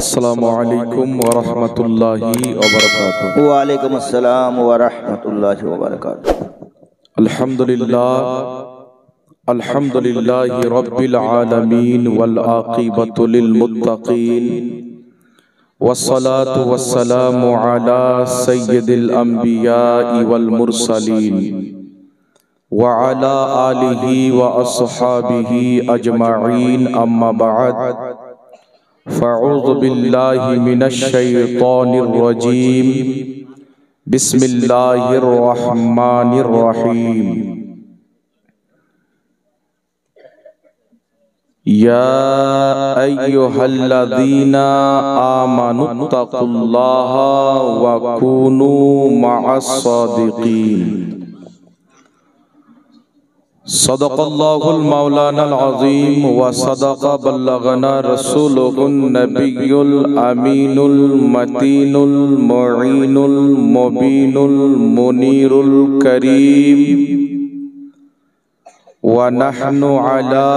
अस्सलामु अलैकुम व रहमतुल्लाहि व बरकातुहू। वालेकुम अस्सलाम व रहमतुल्लाहि व बरकातुहू। अल्हम्दुलिल्लाहि रब्बिल आलमीन वल आक़िबतु लिल मुत्तक़ीन वस्सलातु वस्सलामु अला सय्यिदिल अंबिया'i वल मुरसलीन व अला आलिहि व अस्हाबिहि अजमईन अम्मा बअद फ़अऊज़ु बिल्लाहि मिनश शैतानिर रजीम बिस्मिल्लाहिर रहमानिर रहीम। या अय्युहल्लज़ीना आमनुत्तक़ुल्लाहा व कूनू मअस्सादिक़ीन। सदक़ल्लाहुल मौलानाल अज़ीम व सदक़ बल्लगना रसूलुहुन नबियुल अमीनुल मतीनुल मुईनुल मुबीनुल मुनीरुल करीम व नहनु अला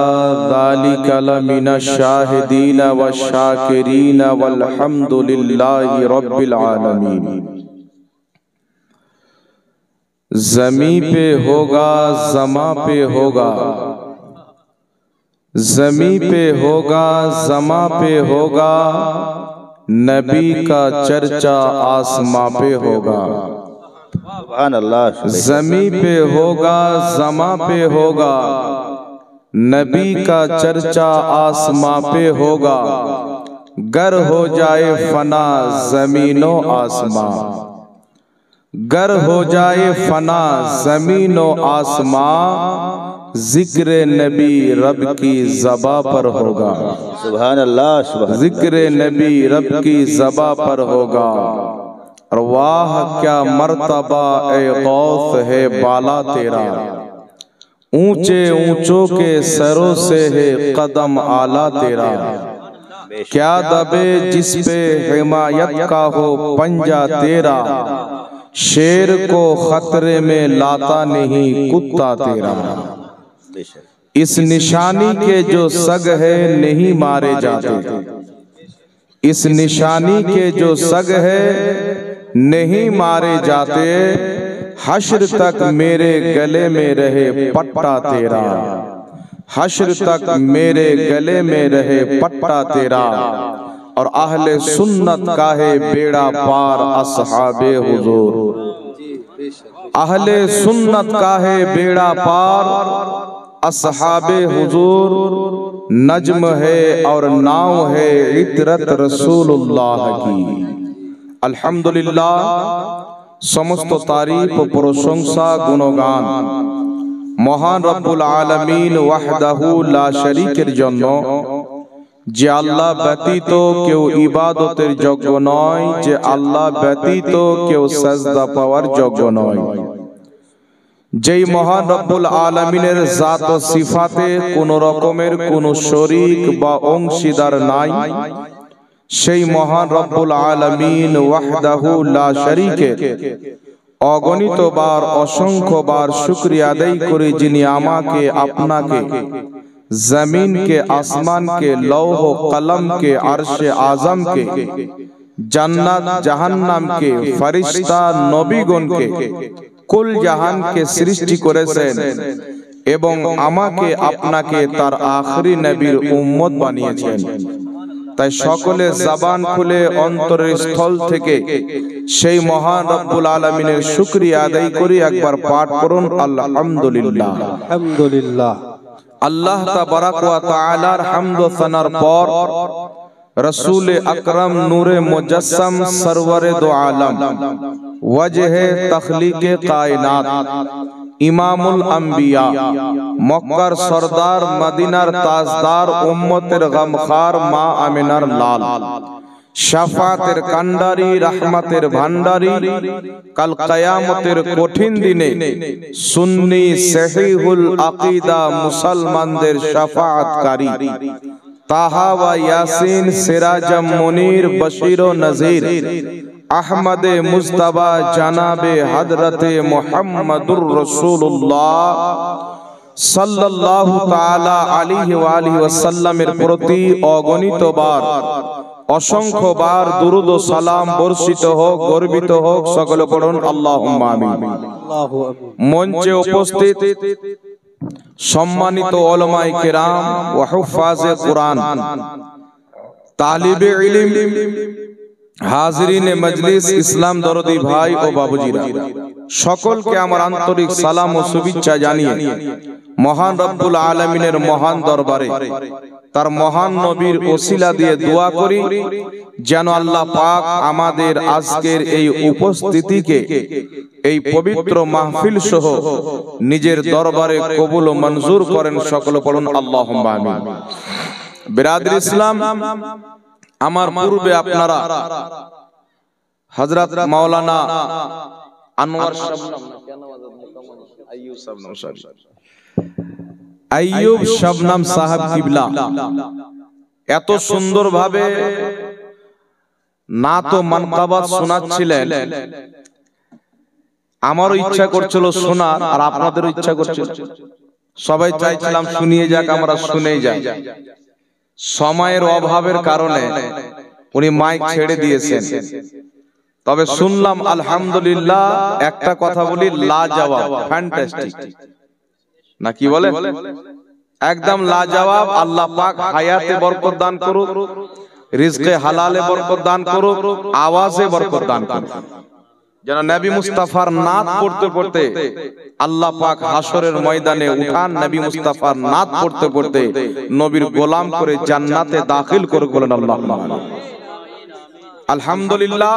ज़ालिका लमिनश शाहिदीन व शाकिरीन वल्हम्दुलिल्लाहि रब्बिल आलमीन। ज़मी पे होगा, ज़मा पे होगा, ज़मी पे होगा, ज़मा पे होगा, नबी का चर्चा आसमां पे होगा। सुभान अल्लाह। ज़मी पे होगा, ज़मा पे होगा, नबी का चर्चा आसमां पे होगा। गर हो जाए फना ज़मीनो आसमां, गर हो जाए फना ज़मीनो आसमां, जिक्र नबी रब की ज़बा पर होगा। सुभान अल्लाह, सुभान जिक्र नबी रब की ज़बा पर होगा। और वाह क्या मर्तबा ए गौस है बाला तेरा, ऊंचे ऊंचों के सरों से है कदम आला तेरा। क्या दबे जिस पे हिमायत का हो पंजा तेरा, शेर को खतरे में लाता नहीं कुत्ता तेरा। इस निशानी के जो सग है नहीं मारे जाते, इस निशानी के जो सग है नहीं मारे जाते। हश्र तक मेरे गले में रहे पट्टा तेरा, हश्र तक मेरे गले में रहे पट्टा तेरा। और अहले सुन्नत का है बेड़ा पार अस्हाबे हुजूर, अहले सुन्नत का है बेड़ा पार अस्हाबे हुजूर। नज्म है और नाव है इतरत रसूलुल्लाह की। अल्हम्दुलिल्लाह, समस्त तारीफ प्रशंसा गुणगान মহান রব্বুল আলামিন ওয়াহদাহু লা শরীকের জন্য, যে আল্লাহ ব্যতীত কেউ ইবাদতের যোগ্য নয়, যে আল্লাহ ব্যতীত কেউ সাজদা পাওয়ার যোগ্য নয়। যেই মহান রব্বুল আলামিনের জাত ও সিফাতে কোন রকমের কোন শরীক বা অংশীদার নাই, সেই মহান রব্বুল আলামিন ওয়াহদাহু লা শরীকে অগণিত বার অসংখ্য বার শুকরিয়া আদায় করে, যিনি আমাকে আপনাকে जमीन के आसमान के लौह कलम के अर्शे आजम के जन्नत जहन्नम के फरिश्ता नबीगण के कुल जहान के सृष्टि करेছেন এবং আমাকে আপনাকে তার আখেরি নবীর উম্মত বানিয়েছেন। তাই সকলে জবান খুলে অন্তরের স্থল থেকে সেই মহান রব্বুল আলামিনের শুকরিয়া আদায় করি। একবার পাঠ করুন আলহামদুলিল্লাহ। আলহামদুলিল্লাহ। अल्लाह तबारक व तआलार हम्द व सनार पर रसूल अकरम नूरे मुजस्सम सरवरे दो आलम वजह तख्लीके कायनात इमामुल अंबिया मक्कार सरदार मदीनार ताजदार उम्मतेर गमखार मा आमिनार लाल शाफातेर कांडारी रहमतेर भांडारी कल कयामतेर कठिन दिने सुन्नी सहीहुल अकीदा मुसलमानदेर शफाअतकारी ताहा व यासीन सिराजम मुनीर बशीर व नज़ीर अहमदे मुस्तबा जनाबे हजरते मुहम्मदुर रसूलुल्लाह সাল্লাল্লাহু তাআলা আলাইহি ওয়া আলিহি ওয়াসাল্লামের প্রতি অগণিতবার অসংখ্যবার দুরূদ ও সালাম বর্ষিত হোক, গর্বিত হোক। সকলে পড়ুন আল্লাহুম্মা আমিন। মঞ্চে উপস্থিত সম্মানিত উলামায়ে কেরাম ওয়া হুফাজে কুরআন, তালিবে ইলম, হাজিরিনে মজলিস, ইসলাম দরদি ভাই ও বাবুজিরা, সকলকে আমার আন্তরিক সালাম ও শুভেচ্ছা জানিয়ে মহান রব্বুল আলামিনের মহান দরবারে তার মহান নবীর ওসিলা দিয়ে দোয়া করি যেন আল্লাহ পাক আমাদের আজকের এই উপস্থিতিকে, এই পবিত্র মাহফিল সহ নিজের দরবারে কবুল ও মঞ্জুর করেন। সকলে পড়ুন আল্লাহুম্মা আমিন। বিরাদর ইসলাম, আমার পূর্বে আপনারা হযরত মাওলানা আনোয়ার আইয়ুব শবনম সাহেব কিবলা এত সুন্দর ভাবে না তো মানকাবাত শোনাচ্ছিলেন, আমারও ইচ্ছা করছিল শোনার, আর আপনাদেরও ইচ্ছা করছিল। সবাই চাইছিলাম শুনিয়ে যাক, আমরা শুনেই যাই। সময়ের অভাবের কারণে উনি মাইক ছেড়ে দিয়েছেন। তবে শুনলাম আলহামদুলিল্লাহ, একটা কথা বলি, লাজবাব, ফ্যান্টাস্টিক, না কি বলেন? একদম লাজবাব। আল্লাহ পাক হায়াতে বরকত দান করুক, রিজকে হালালে বরকত দান করুক, আওয়াজে বরকত দান করুক। যেন নবী মুস্তাফার নাত পড়তে পড়তে আল্লাহ পাক হাসরের ময়দানে উঠান, নবী মুস্তাফার নাত পড়তে পড়তে নবীর গোলাম করে জান্নাতে দাখিল করুক। বলেন আল্লাহুম্মা আমিন। আলহামদুলিল্লাহ,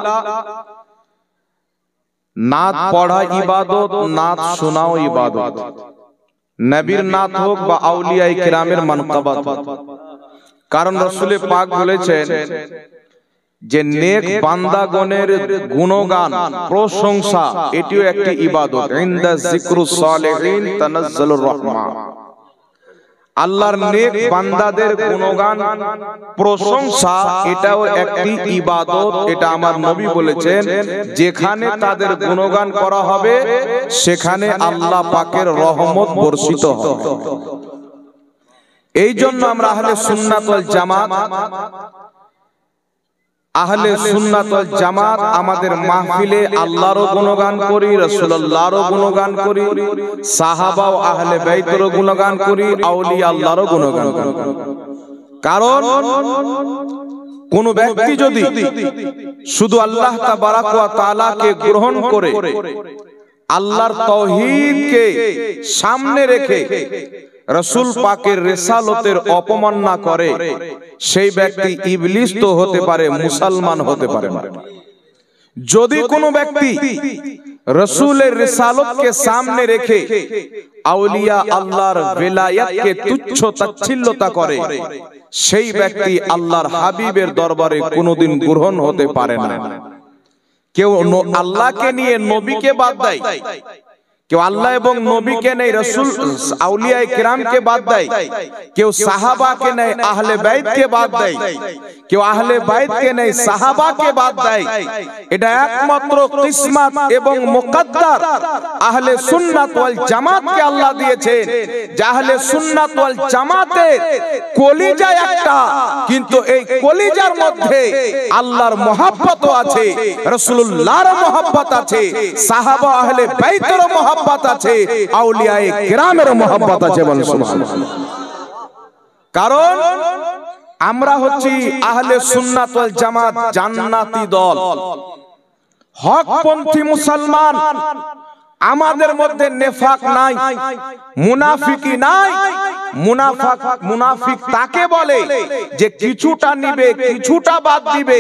নাত পড়া ইবাদত, নাত শোনাও ইবাদত। নবীর নাত হোক বা আউলিয়ায়ে কিরামের মানকাবাত, কারণ রাসূল পাক বলেছেন যে নেক বান্দাগণের গুণগান, প্রশংসা, এটিও একটি ইবাদত। ইনদা যিকরুস সালিহিন তানাজ্জালুর রাহমা। আল্লাহর নেক বান্দাদের গুণগান, প্রশংসা, এটাও একটি ইবাদত। এটা আমার নবী বলেছেন, যেখানে তাদের গুণগান করা হবে সেখানে আল্লাহ পাকের রহমত বর্ষিত হবে। এই জন্য আমরা আহলে সুন্নাত ওয়াল জামাত, আহলে সুন্নাত ওয়াল জামাত আমাদের মাহফিলে আল্লাহরও গুণগান করি, রাসূলুল্লাহরও গুণগান করি, সাহাবা ও আহলে বাইতেরও গুণগান করি, আউলিয়া আল্লাহরও গুণগান করি। কারণ কোন ব্যক্তি যদি শুধু আল্লাহ তাবারাক ওয়া তাআলাকে গ্রহণ করে আল্লাহর তাওহীদকে সামনে রেখে রাসূল পাকের রিসালতের অপমাননা করে, সেই ব্যক্তি ইবলিস তো হতে পারে, মুসলমান হতে পারে না। যদি কোনো ব্যক্তি রাসূলের রিসালতকে সামনে রেখে আউলিয়া আল্লাহর বেলায়াতকে তুচ্ছ তাচ্ছিল্যতা করে, সেই ব্যক্তি আল্লাহর হাবিবের দরবারে কোনোদিন গ্রহণ হতে পারে না। কেউ আল্লাহকে নিয়ে নবীকে বাদ দেয়, কেউ আল্লাহ এবং নবীকে নেই, রাসূল আউলিয়ায়ে কিরামকে বাদ দেয়, কেউ সাহাবাকে নেই, আহলে বাইতকে বাদ দেয়, কেউ আহলে বাইতকে নেই, সাহাবাকে বাদ দেয়। এটা একমাত্র কিসমত এবং মুকদ্দার আহলে সুন্নাত ওয়াল জামাতকে আল্লাহ দিয়েছেন। যে আহলে সুন্নাত ওয়াল জামাতের কলিজা একটা, কিন্তু এই কলিজার মধ্যে আল্লাহর মহব্বতও আছে, রাসূলুল্লাহর মহব্বত আছে, সাহাবা আহলে বাইতের মহব্বত আছে, আউলিয়ায়ে কিরামের মহব্বত আছে। বলেন সুবহানাল্লাহ। কারণ আমরা হচ্ছি আহলে সুন্নাত ওয়াল জামাত, জান্নাতি দল, হকপন্থী মুসলমান। আমাদের মধ্যে নেফাক নাই, মুনাফিকি নাই। মুনাফিক তাকে বলে যে কিছুটা নিবে, কিছুটা বাদ দিবে।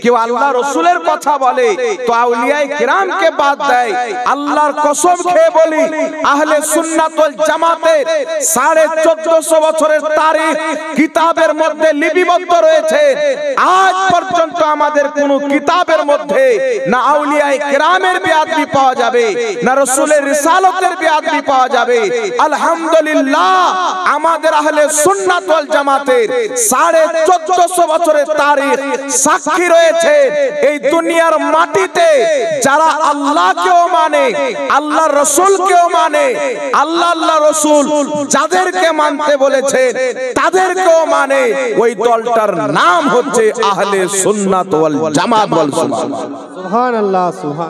কেউ আল্লাহ রাসূলের কথা বলে তো আউলিয়ায়ে কিরামকে বাদ দেয়। আল্লাহর কসম খেয়ে বলি, আহলে সুন্নাত ওয়াল জামাতের 1450 বছরের তারিখ কিতাবের মধ্যে লিপিবদ্ধ রয়েছে। আজ পর্যন্ত আমাদের কোন কিতাবের মধ্যে না আউলিয়ায়ে কেরামের বেয়াদবি পাওয়া যাবে, না রাসূলের রিসালাতের বেয়াদবি পাওয়া যাবে। আলহামদুলিল্লাহ আমাদের আহলে সুন্নাত ওয়াল জামাতের 1450 বছরের তারিখ সাক্ষী রয়েছে এই দুনিয়ার মাটিতে যারা আল্লাহকেও মানে, আল্লাহর রাসূলকেও মানে, আল্লাহ রাসূল যাদেরকে মানতে বলেছে তাদেরকেও মানে, ওই দলটার নাম হচ্ছে আহলে সুন্নাত ওয়াল জামাত। বল সুবহানাল্লাহ।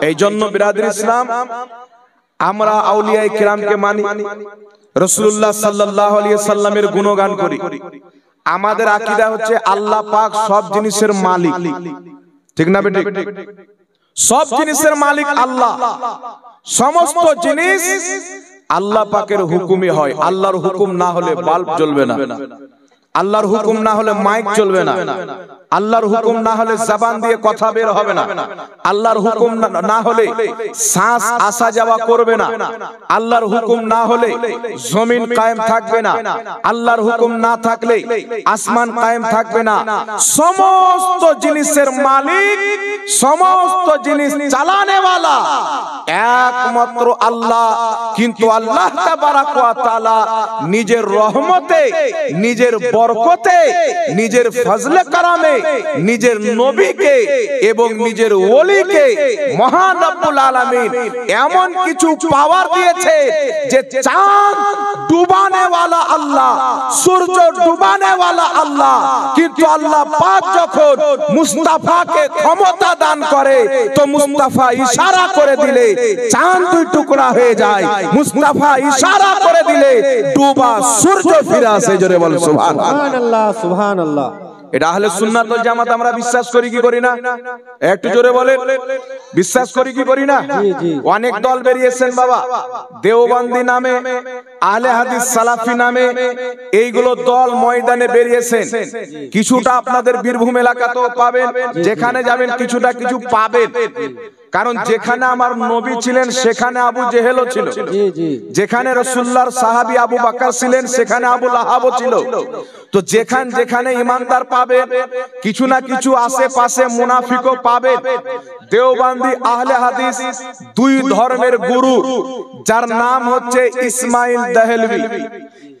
এই জন্য বিরাদর ইসলাম আমরা আউলিয়ায়ে কিরামকে মানি, রাসূলুল্লাহ সাল্লাল্লাহু আলাইহি সাল্লামের গুণগান করি। আমাদের আকীদা হচ্ছে আল্লাহ পাক সব জিনিসের মালিক, ঠিক না বেটি? সব জিনিসের মালিক আল্লাহ। সমস্ত জিনিস আল্লাহ পাকের হুকুমে হয়। আল্লাহর হুকুম না হলে বাল্ব জ্বলবে না, আল্লাহর হুকুম না হলে মাইক চলবে না, আল্লাহর হুকুম না হলে জবান দিয়ে কথা বের হবে না, আল্লাহর হুকুম না হলে শ্বাস আসা যাওয়া করবে না, আল্লাহর হুকুম না হলে জমিন কায়েম থাকবে না, আল্লাহর হুকুম না থাকলে আসমান কায়েম থাকবে না। সমস্ত জিনিসের মালিক, সমস্ত জিনিস চালানে ওয়ালা একমাত্র আল্লাহ। কিন্তু আল্লাহ তাবারাক ওয়া তাআলা নিজের রহমতে, নিজের বরকতে, নিজের ফজলে কারামে নিজের নবীকে এবং নিজের ওলিকে মহান রব্বুল আলামিন এমন কিছু পাওয়ার দিয়েছে যে চাঁদ ডুবানে ওয়ালা আল্লাহ, সূর্য ডুবানে ওয়ালা আল্লাহ, কিন্তু আল্লাহ পাক যখন মুস্তাফাকে ক্ষমতা দান করে তো মুস্তাফা ইশারা করে দিলে চাঁদ দুই টুকরা হয়ে যায়, মুস্তাফা ইশারা করে দিলে ডুবা সূর্য ফিরে আসে। জোরে বল সুবহানাল্লাহ, সুবহানাল্লাহ। এটা আহলে সুন্নাত ওয়াল জামাত আমরা বিশ্বাস করি কি করি না? একটু জোরে বলেন, বিশ্বাস করি কি করি না? অনেক দল বেরিয়েছেন বাবা, দেওবন্দি নামে, আহলে হাদিস সালাফি নামে, এইগুলো দল ময়দানে বেরিয়েছেন। কিছুটা আপনাদের বীরভূম এলাকাতেও পাবেন, যেখানে যাবেন কিছুটা কিছু পাবেন। কারণ যেখানে আমার নবী ছিলেন সেখানে আবু জেহেলও ছিল, যেখানে রাসূলুল্লাহর সাহাবী আবু বকর ছিলেন সেখানে আবু লাহাবও ছিল। তো যেখানে ইমানদার পাবেন, কিছু না কিছু আশেপাশে মুনাফিকও পাবেন। দেওবন্দি আহলে হাদিস দুই ধর্মের গুরু, যার নাম হচ্ছে ইসমাইল দেহলভী।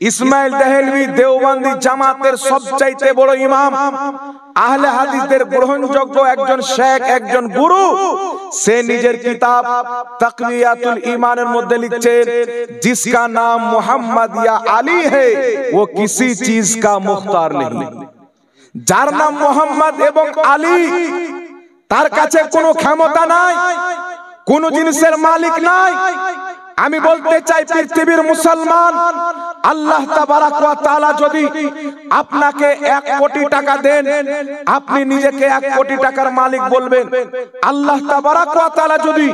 ইসমাইল দেহলভী দেওবন্দি জামাতের সবচাইতে বড় ইমাম, আহলে হাদিসদের গ্রহণযোগ্য একজন শেখ, একজন গুরু। সে নিজের কিতাব তাকওয়াতুল ঈমানের মধ্যে লিখছেন, जिसका नाम मोहम्मद या अली है वो किसी चीज का मुख्तार नहीं। যার নাম মোহাম্মদ এবং আলী, তার কাছে কোনো ক্ষমতা নাই, কোনো জিনিসের মালিক নাই। আমি বলতে চাই পৃথিবীর মুসলমান, আল্লাহ তাবারাক ওয়া তাআলা যদি আপনাকে 1 কোটি টাকা দেন, আপনি নিজেকে 1 কোটি টাকার মালিক বলবেন। আল্লাহ তাবারাক ওয়া তাআলা যদি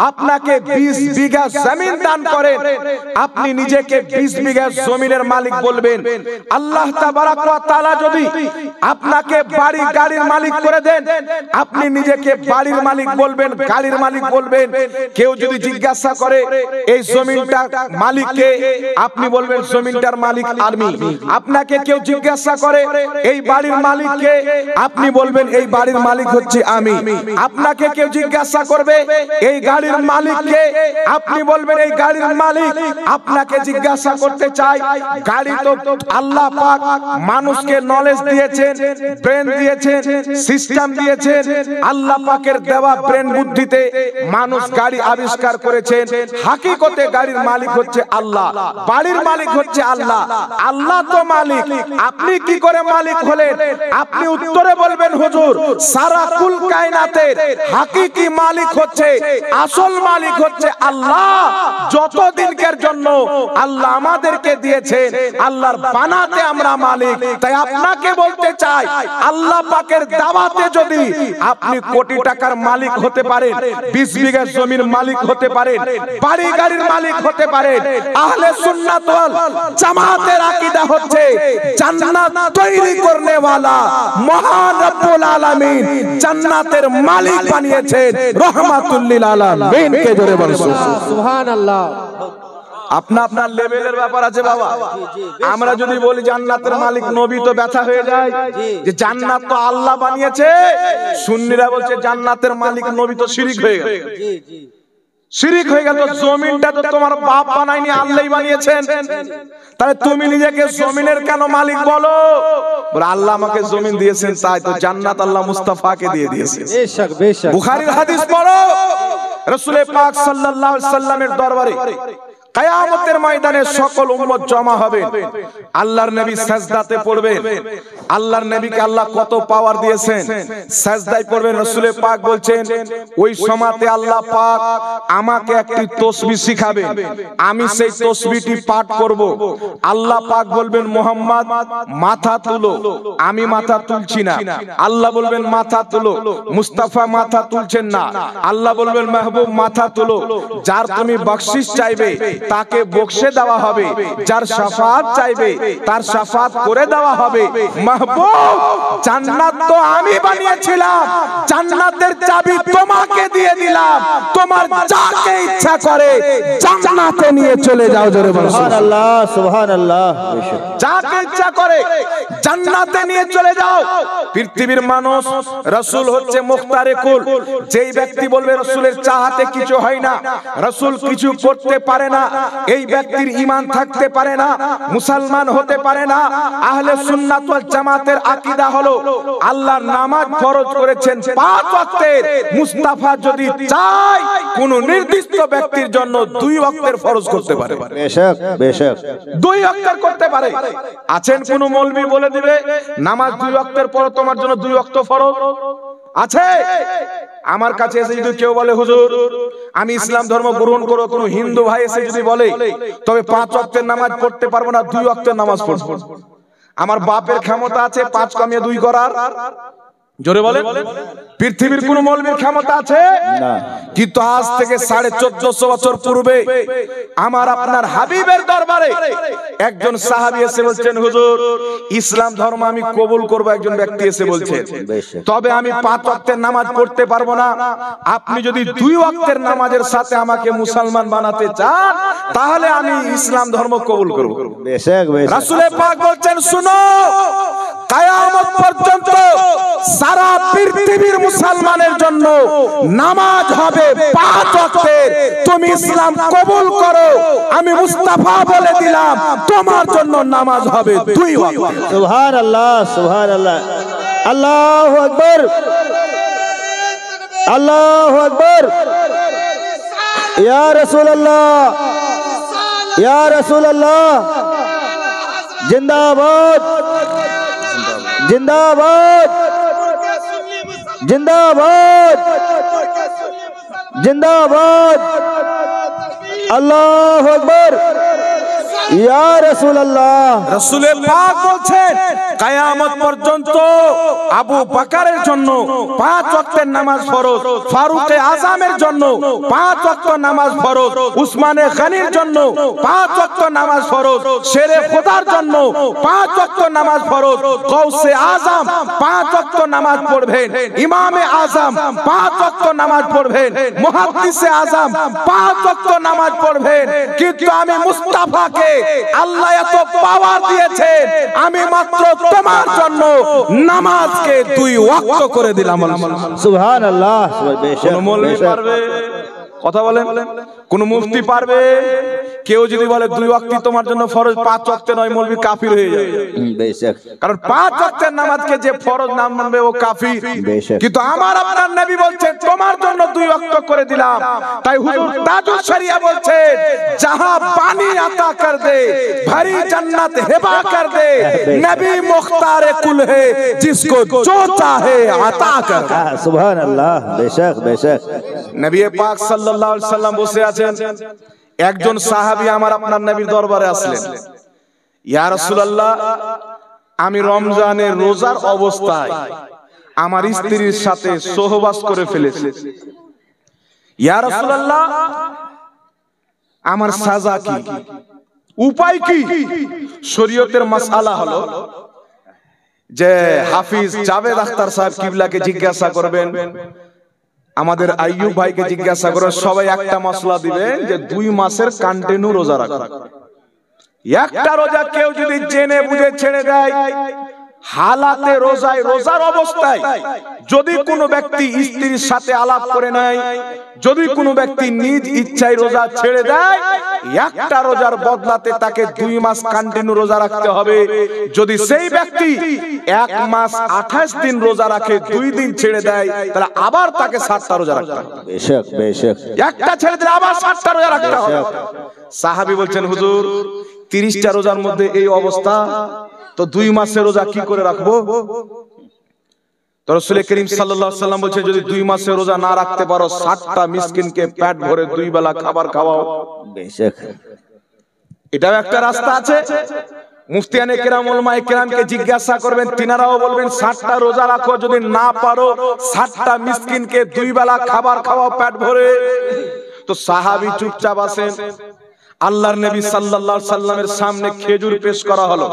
আপনাকে 20 বিঘা জমিন দান করেন, আপনি নিজেকে 20 বিঘা জমিনের মালিক বলবেন। আল্লাহ তাবারাক ওয়া তাআলা যদি আপনাকে বাড়ি গাড়ির মালিক করে দেন, আপনি নিজেকে বাড়ির মালিক বলবেন, গাড়ির মালিক বলবেন। কেউ যদি জিজ্ঞাসা করে এই জমিনটা মালিককে, আপনি বলবেন জমিনটার মালিক আমি। আপনাকে কেউ জিজ্ঞাসা করে এই বাড়ির মালিককে, আপনি বলবেন এই বাড়ির মালিক হচ্ছে আমি। আপনাকে কেউ জিজ্ঞাসা করবে এই গাড়ির মালিককে, আপনি বলবেন এই গাড়ির মালিক। আপনাকে জিজ্ঞাসা করতে চাই, গাড়ি তো আল্লাহ পাক মানুষকে নলেজ দিয়েছেন, ব্রেন দিয়েছেন, সিস্টেম দিয়েছেন। আল্লাহ পাকের দেওয়া ব্রেন বুদ্ধিতে মানুষ গাড়ি আবিষ্কার করেছেন। হাকিকতে গাড়ির মালিক হচ্ছে আল্লাহ, বাড়ির মালিক হচ্ছে আল্লাহ। আল্লাহ তো মালিক, আপনি কি করে মালিক হলেন? আপনি উত্তরে বলবেন হুজুর, সারা কুল কায়নাতের হাকিকি মালিক হচ্ছে, আসল মালিক হচ্ছে আল্লাহ। যতদিনকার জন্য আল্লাহ আমাদেরকে দিয়েছেন, আল্লাহর বানাতে আমরা মালিক। তাই আপনাকে বলতে চাই, আল্লাহ পাকের দাওয়াতে যদি আপনি কোটি টাকার মালিক হতে পারেন, 20 বিঘা জমির মালিক হতে পারেন, বাড়ি গাড়ির মালিক হতে পারেন, আহলে সুন্নাত ওয়াল জামাতের আকীদা হচ্ছে জান্নাত তৈরি করনে ওয়ালা মহান রব্বুল আলামিন জান্নাতের মালিক বানিয়েছেন রহমাতুল লিল আলামিন। কে জোরে বলুন সুবহানাল্লাহ। আপনা আপনার লেভেলের ব্যাপার আছে বাবা। আমরা যদি বলি জান্নাতের মালিক নবী তো ব্যথা হয়ে যায়, যে জান্নাত তো আল্লাহ বানিয়েছে। সুন্নিরা বলছে জান্নাতের মালিক নবী তো শিরিক হয়ে গেল। শিরিক হয়ে গেল, জমিনটা তো তোমার বাপ বানায়নি, আল্লাহই বানিয়েছেন। তাহলে তুমি নিজেকে জমিনের কেন মালিক বলো? বলে আল্লাহ আমাকে জমিন দিয়েছেন, তাই তো জান্নাত আল্লাহ মুস্তাফাকে দিয়ে দিয়েছেন। বুখারীর হাদিস পড়ো, রাসূল পাক সাল্লাল্লাহু আলাইহি সাল্লামের দরবারে কিয়ামতের ময়দানে সকল উম্মত জমা হবে। আল্লাহর নবী সিজদাতে পড়বেন। আল্লাহর নবীকে আল্লাহ কত পাওয়ার দিয়েছেন, সিজদায় পড়বেন। রাসূল পাক বলছেন ওই সময়তে আল্লাহ পাক আমাকে একটি তাসবিহ শিখাবেন, আমি সেই তাসবিহটি পাঠ করব। আল্লাহ পাক বলবেন মুহাম্মদ মাথা তুলো, আমি মাথা তুলছি না। আল্লাহ বলবেন মাথা তুলো, মুস্তাফা মাথা তুলছেন না। আল্লাহ বলবেন মাহবুব মাথা তুলো। যার তুমি বকশিশ চাইবে তাকে বকশে দেওয়া হবে, যার শাফাআত চাইবে তার শাফাআত করে দেওয়া হবে। মাহবুব জান্নাত তো আমি বানিয়েছিলাম, জান্নাতের চাবি তোমাকে দিয়ে দিলাম, তোমার যাকে ইচ্ছা করে জান্নাতে নিয়ে চলে যাও। জোরে বলো সুবহানাল্লাহ, সুবহানাল্লাহ। যাকে ইচ্ছা করে জান্নাতে নিয়ে চলে যাও। পৃথিবীর মানুষ রাসূল হচ্ছে মুখতারে কুল। যেই ব্যক্তি বলবে রাসূলের চাহাতে কিছু হয় না, রাসূল কিছু করতে পারে না, এই ব্যক্তির ঈমান থাকতে পারে না, মুসলমান হতে পারে না। আহলে সুন্নাত ওয়াল জামাতের আকীদা হলো আল্লাহ নামাজ ফরজ করেছেন 5 ওয়াক্তের। মুস্তাফা যদি চায় কোন নির্দিষ্ট ব্যক্তির জন্য 2 ওয়াক্তের ফরজ করতে পারে। বেশক বেশক 2 ওয়াক্তের করতে পারে। আছেন কোন মৌলবি বলে দিবে নামাজ 2 ওয়াক্তের পর তোমার জন্য 2 ওয়াক্ত ফরজ আছে? আমার কাছে এসে যদি কেউ বলে হুজুর আমি ইসলাম ধর্ম গ্রহণ করব, কোন হিন্দু ভাই এসে যদি বলে তবে 5 ওয়াক্তের নামাজ পড়তে পারবো না, 2 ওয়াক্তের নামাজ পড়বো, আমার বাপের ক্ষমতা আছে 5 কমিয়ে 2 করার? জোরে বলে পৃথিবীর কোন মৌলবীর ক্ষমতা আছে না। কিন্তু আজ থেকে 1450 বছর পূর্বে আমার আপনার হাবিবের দরবারে একজন সাহাবী এসে বলছেন হুজুর ইসলাম ধর্ম আমি কবুল করব। একজন ব্যক্তি এসে বলছেন তবে আমি 5 ওয়াক্তের নামাজ পড়তে পারবো না, আপনি যদি 2 ওয়াক্তের নামাজের সাথে আমাকে মুসলমান বানাতে চান তাহলে আমি ইসলাম ধর্ম কবুল করব। বেশক বেশক। রাসূল পাক বলছেন শুনো, কিয়ামত পর্যন্ত সারা পৃথিবীর মুসলমানের জন্য নামাজ হবে 5 ওয়াক্তের। তুমি ইসলাম কবুল করো, আমি মুস্তাফা বলে দিলাম তোমার জন্য নামাজ হবে 2 ওয়াক্ত। সুবহানাল্লাহ, সুবহানাল্লাহ। আল্লাহু আকবার, আল্লাহু আকবার। ইয়া রাসূলুল্লাহ, ইয়া রাসূলুল্লাহ, জিন্দাবাদ, জিন্দাবাদ, জিন্দাবাদ, জিন্দাবাদ। আল্লাহু আকবার। ইয়া রাসূলুল্লাহ। রাসূল পাক বলছেন কিয়ামত পর্যন্ত আবু বকরের জন্য 5 ওয়াক্তের নামাজ ফরজ, ফারুক আযমের জন্য 5 ওয়াক্ত নামাজ ফরজ, উসমানে গনির জন্য 5 ওয়াক্ত নামাজ ফরজ, শেরে খোদার জন্য 5 ওয়াক্ত নামাজ ফরজ, গৌসে আযম 5 ওয়াক্ত নামাজ পড়বেন, ইমামে আযম 5 ওয়াক্ত নামাজ পড়বেন, মুহাদ্দিসে আযম 5 ওয়াক্ত নামাজ পড়বেন। কিন্তু আমি মুস্তাফাকে আল্লাহ এত পাওয়ার দিয়েছেন, আমি মাত্র তোমার জন্য নামাজকে 2 ওয়াক্ত করে দিলাম। সুবহানাল্লাহ। কোন মৌলবি পারবে? কথা বলেন, কোন মুফতি পারবে? কেউ যদি বলে 2 ওয়াক্ত তোমার জন্য ফরজ, 5 ওয়াক্ত নয়, মৌলবি কাফির হয়ে যাবে। বেশক। কারণ 5 ওয়াক্তের নামাজকে যে ফরজ না মানবে ও কাফির। কিন্তু আমার আপনার নবী বলছেন তোমার জন্য 2 ওয়াক্ত করে দিলাম। তাই হুজুর তাজুল শরিয়া বলছেন जहां पानी अता कर दे भरी जन्नत हिबा कर दे, नबी मुख्तार कुल है जिसको जो चाहे अता कर। সুবহানাল্লাহ। বেশক বেশক। নবী পাক সাল্লাল্লাহু আলাইহি সাল্লাম বসে আছেন, একজন সাহাবী আমার আপনার নবীর দরবারে আসলেন, ইয়া রাসূলুল্লাহ আমি রমজানের রোজার অবস্থায় আমার স্ত্রীর সাথে সহবাস করে ফেলেছি, ইয়া রাসূলুল্লাহ আমার সাজা কি, উপায় কি? শরীয়তের মাসআলা হলো যে হাফিজ জাভেদ আখতার সাহেব কিবলাকে জিজ্ঞাসা করবেন আমাদের আইয়ুব ভাইকে জিজ্ঞাসা করে সবাই একটা মশলা দিবেন যে 2 মাসের কন্টিনিউ রোজা রাখা। একটা রোজা কেউ যদি জেনে বুঝে ছেড়ে দেয়, হালাতে রোজায়, রোজার অবস্থায় যদি কোনো ব্যক্তি স্ত্রীর সাথে আলাপ করে নেয়, যদি কোনো ব্যক্তি নিজ ইচ্ছায় রোজা ছেড়ে দেয়, একটা রোজার বদলাতে তাকে 2 মাস কন্টিনিউ রোজা রাখতে হবে। যদি সেই ব্যক্তি 1 মাস 28 দিন রোজা রাখে, 2 দিন ছেড়ে দেয়, তাহলে আবার তাকে 60টা রোজা রাখতে হবে। বেশক বেশক, একটা ছেড়ে দিলে আবার 60টা রোজা রাখতে হবে। সাহাবী বলছেন, হুজুর 30টা রোজার মধ্যে এই অবস্থা, তো 2 মাসের রোজা কি করে রাখবো? তো রাসূল করিম সাল্লাল্লাহু আলাইহি ওয়াসাল্লাম বলছেন, যদি 2 মাসের রোজা না রাখতে পারো, 60টা মিসকিনকে পেট ভরে 2 বেলা খাবার খাওয়াও। বেশক, এটাও একটা রাস্তা আছে। মুফতিয়ানে কেরাম, উলামায়ে কেরামকে জিজ্ঞাসা করবেন, তিনারাও বলবেন 60টা রোজা রাখো, যদি না পারো 60টা মিসকিনকে 2 বেলা খাবার খাওয়াও পেট ভরে। তো সাহাবী চুপচাপ আছেন। আল্লাহর নবী সাল্লাল্লাহু আলাইহি সাল্লামের সামনে খেজুর পেশ করা হলো।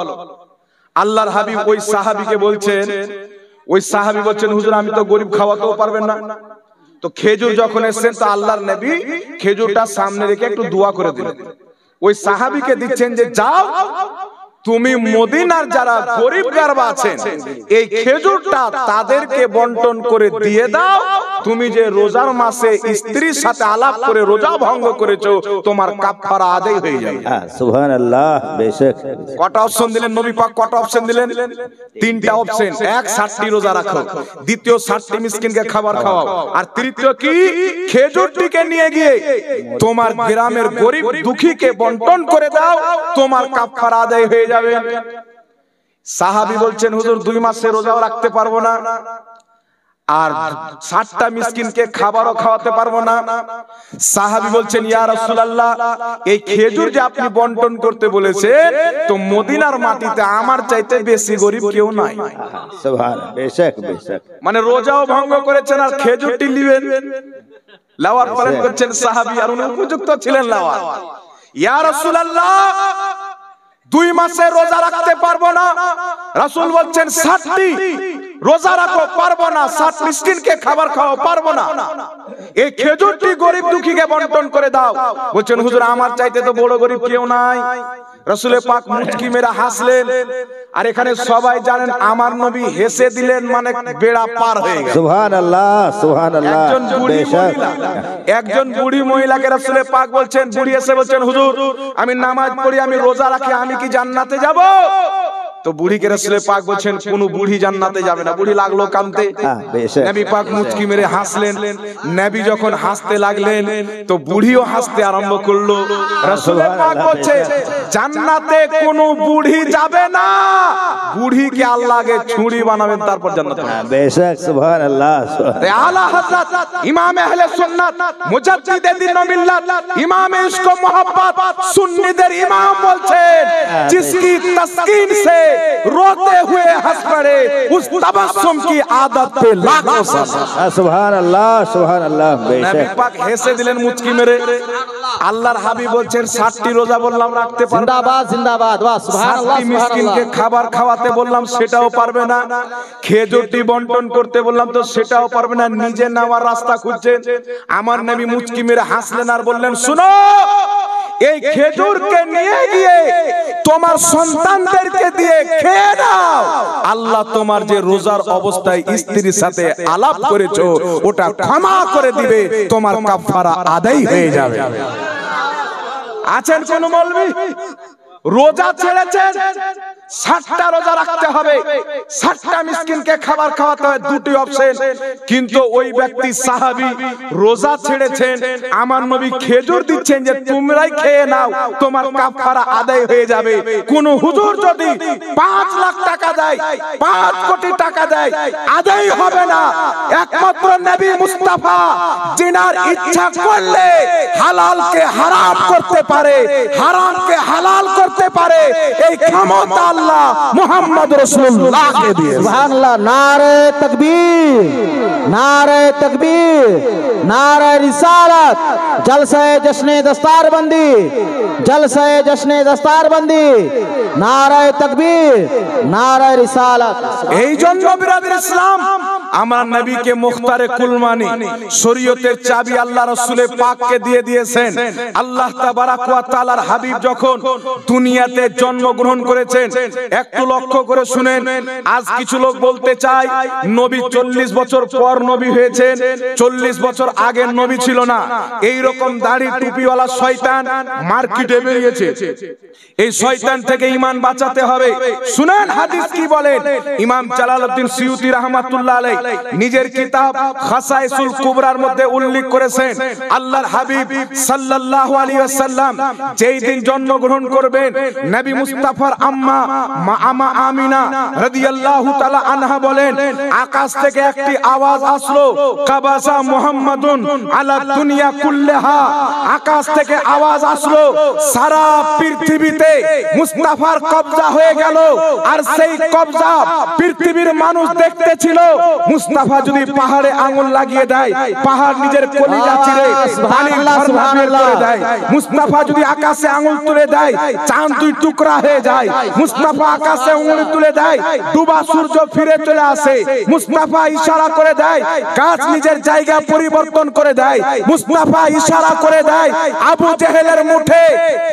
আল্লাহর হাবিব ওই সাহাবীকে বলছেন, ওই সাহাবী বলছেন, হুজুর আমি তো গরিব, খাওয়াতেও পারবেন না। তো খেজুর যখন এসেছেন, তো আল্লাহর নবী খেজুরটা সামনে রেখে একটু দোয়া করে দিলেন। ওই সাহাবীকে দিচ্ছেন যে যাও, তুমি মদিনার যারা গরিব গারবা আছেন, এই খেজুরটা তাদেরকে বন্টন করে দিয়ে দাও। তুমি যে রোজার মাসে স্ত্রীর সাথে আলাপ করে রোজা ভঙ্গ করেছো, তোমার কাফারা আদায় হয়ে যাবে। সুবহানাল্লাহ। বেশক, কটা অপশন দিলেন নবী পাক? কটা অপশন দিলেন? 3টা অপশন। এক, 60টি রোজা রাখো। দ্বিতীয়, 60টি মিসকিনকে খাবার খাওয়াও। আর তৃতীয় কি? খেজুরটিকে নিয়ে গিয়ে তোমার গ্রামের গরিব দুঃখীকে বন্টন করে দাও, তোমার কাফারা আদায় হয়ে যাবে। সাহাবী বলছেন, হুজুর 2 মাসের রোজাও রাখতে পারবো না, আর 60টা মিসকিনকে খাবারও খাওয়াতে পারবো না। সাহাবী বলছেন, ইয়া রাসূলুল্লাহ, এই খেজুর যে আপনি বন্টন করতে বলেছেন, তো মদিনার মাটিতে আমার চাইতে বেশি গরিব কেউ নাই। সুবহানাল্লাহ। বেশক বেশক, মানে রোজাও ভঙ্গ করেছেন আর খেজুরটি নিবেন, লাওয়ার পালন করছেন সাহাবী, আর উনি উপযুক্ত ছিলেন লাওয়ার। ইয়া রাসূলুল্লাহ, 2 মাসের রোজা রাখতে পারবো না। রাসূল বলছেন 60টি রোজা রাখো, পারবো না। 60 মিসকিনকে খাবার খাওয়াও, পারবো না। এই খেজুরটি গরিব দুঃখীকে বন্টন করে দাও। বলছেন, হুজুর আমার চাইতে তো বড় গরিব কেউ নাই। রাসূল পাক মুচকি মেরে হাসলেন। আর এখানে সবাই জানেন, আমার নবী হেসে দিলেন মানে বেড়া পার হয়ে গেল। সুবহানাল্লাহ সুবহানাল্লাহ। একজন বুড়ি মহিলাকে রাসূল পাক বলছেন, বুড়ি এসে বলছেন, হুজুর আমি নামাজ পড়ি, আমি রোজা রাখি, আমি কি জান্নাতে যাব? তো বুড়িকে রাসূল পাক বলছেন, কোন বুড়ি জান্নাতে যাবে না। বুড়ি লাগলো কাঁদতে। নবী পাক মুচকি মেরে হাসলেন। নবী যখন হাসতে লাগলেন, তো বুড়িও হাসতে আরম্ভ করলো। রাসূল পাক বলছে, জান্নাতে কোন বুড়ি যাবে না, বুড়িকে আল্লাহ আগে ছুরি বানাবেন, তারপর জান্নাতে যাবে। বেশক, সুবহানাল্লাহ। আলা হযরত ইমাম আহলে সুন্নাত মুজাদ্দিদে দ্বীন ও মিল্লাত ইমাম ইশক ও মোহাব্বত সুন্নিদের ইমাম বলছেন, जिसकी तस्कीन से रोते हुए हंस पड़े, उस तबस्सुम की आदत पे लाखों सलाम। सुभानअल्लाह सुभानअल्लाह। নবী পাক হেসে দিলেন মুচকি মেরে। আল্লাহর হাবিব বলছেন, 60টি রোজা বললাম রাখতে পারবে না। জিন্দাবাদ জিন্দাবাদ, বাহ সুবহানাল্লাহ। 60টি মিসকিনকে খাবার খাওয়াতে বললাম, সেটাও পারবে না। খেজুরটি বন্টন করতে বললাম, তো সেটাও পারবে না। নিজে নেওয়ার রাস্তা খুঁজছেন। আমার নবী মুচকি মেরে হাসলেন আর বললেন, শুনো, এই খেজুরকে নিয়ে গিয়ে তোমার সন্তানদেরকে দিয়ে খেয়ে নাও। আল্লাহ তোমার যে রোজার অবস্থায় স্ত্রীর সাথে আলাপ করেছো, ওটা ক্ষমা করে দিবে, তোমার কাফারা আদায় হয়ে যাবে। আছেন কোন মৌলবি রোজা ছেড়েছেন, 60টা রোজা রাখতে হবে, 60টা মিসকিনকে খাবার খাওয়াতে হবে, দুটি অপশন। কিন্তু ওই ব্যক্তি সাহাবী রোজা ছেড়েছেন, আমার নবী খেজুর দিচ্ছেন যে তোমরাই খেয়ে নাও, তোমার কাফারা আদায় হয়ে যাবে। কোন হুজুর যদি 5 লাখ টাকা দেয়, 5 কোটি টাকা দেয়, আদায় হবে না। একমাত্র নবী মুস্তাফা জিনার ইচ্ছা করলে হালালকে হারাম করতে পারে, হারামকে হালাল করতে পারে, এই ক্ষমতা আল্লাহ মুহাম্মদ রাসূলুল্লাহকে দিয়েছে। সুবহানাল্লাহ। নারে তাকবীর, नारे तकबीर, नारे रिसालत, जलसे जश्ने दस्तारबंदी, जलसे जश्ने दस्तारबंदी, नारे तकबीर, नारे रिसालत। এই জন্য বিরাদর ইসলাম আমার নবীকে মুখতারে কুলমানি শরীয়তের চাবি আল্লাহ রাসূল পাককে দিয়ে দিয়েছেন। আল্লাহ তাবারাক ওয়া তাআলার হাবিব যখন দুনিয়াতে জন্মগ্রহণ করেছেন, একটু লক্ষ্য করে শুনেন। আজ কিছু লোক বলতে চায় নবী 40 বছর পর নবী হয়েছেন, 40 বছর আগে নবী ছিল না। এই রকম দাড়ি টুপিওয়ালা শয়তান মার্কেটে বেরিয়েছে। এই শয়তান থেকে ঈমান বাঁচাতে হবে। শুনেন হাদিস কি বলেন। ইমাম জালালউদ্দিন সিয়ুতি রাহমাতুল্লাহ আলাইহি নিজের কিতাব খাসাইসুল কুবরার মধ্যে উল্লেখ করেছেন, আল্লাহর হাবিব সাল্লাল্লাহু আলাইহি ওয়াসাল্লাম যেই দিন জন্মগ্রহণ করবেন, নবী মুস্তাফার আম্মা মা আমিনা রাদিয়াল্লাহু তাআলা আনহা বলেন, আকাশ থেকে একটি আওয়াজ আসলো, কাবাসা মুহাম্মাদুন আলা দুনিয়া কুল্লাহা। আকাশ থেকে আওয়াজ আসলো, সারা পৃথিবীতে মুস্তাফার কবজা হয়ে গেল। আর সেই কবজা পৃথিবীর মানুষ দেখতেছিল। মুস্তাফা যদি পাহাড়ে আঙ্গুল লাগিয়ে দেয়, পাহাড় নিজের কলিজা চিরে পানির ঝর্ণা বের করে দেয়। মুস্তাফা যদি আকাশে আঙ্গুল তুলে দেয়, চাঁদ দুই টুকরা হয়ে যায়। মুস্তাফা আকাশে আঙ্গুল তুলে দেয়, ডুবা সূর্য ফিরে চলে আসে। মুস্তাফা ইশারা করে দেয়, গাছ নিজের জায়গা পরিবর্তন করে দেয়। মুস্তাফা ইশারা করে দেয়, আবু জেহেলের মুঠে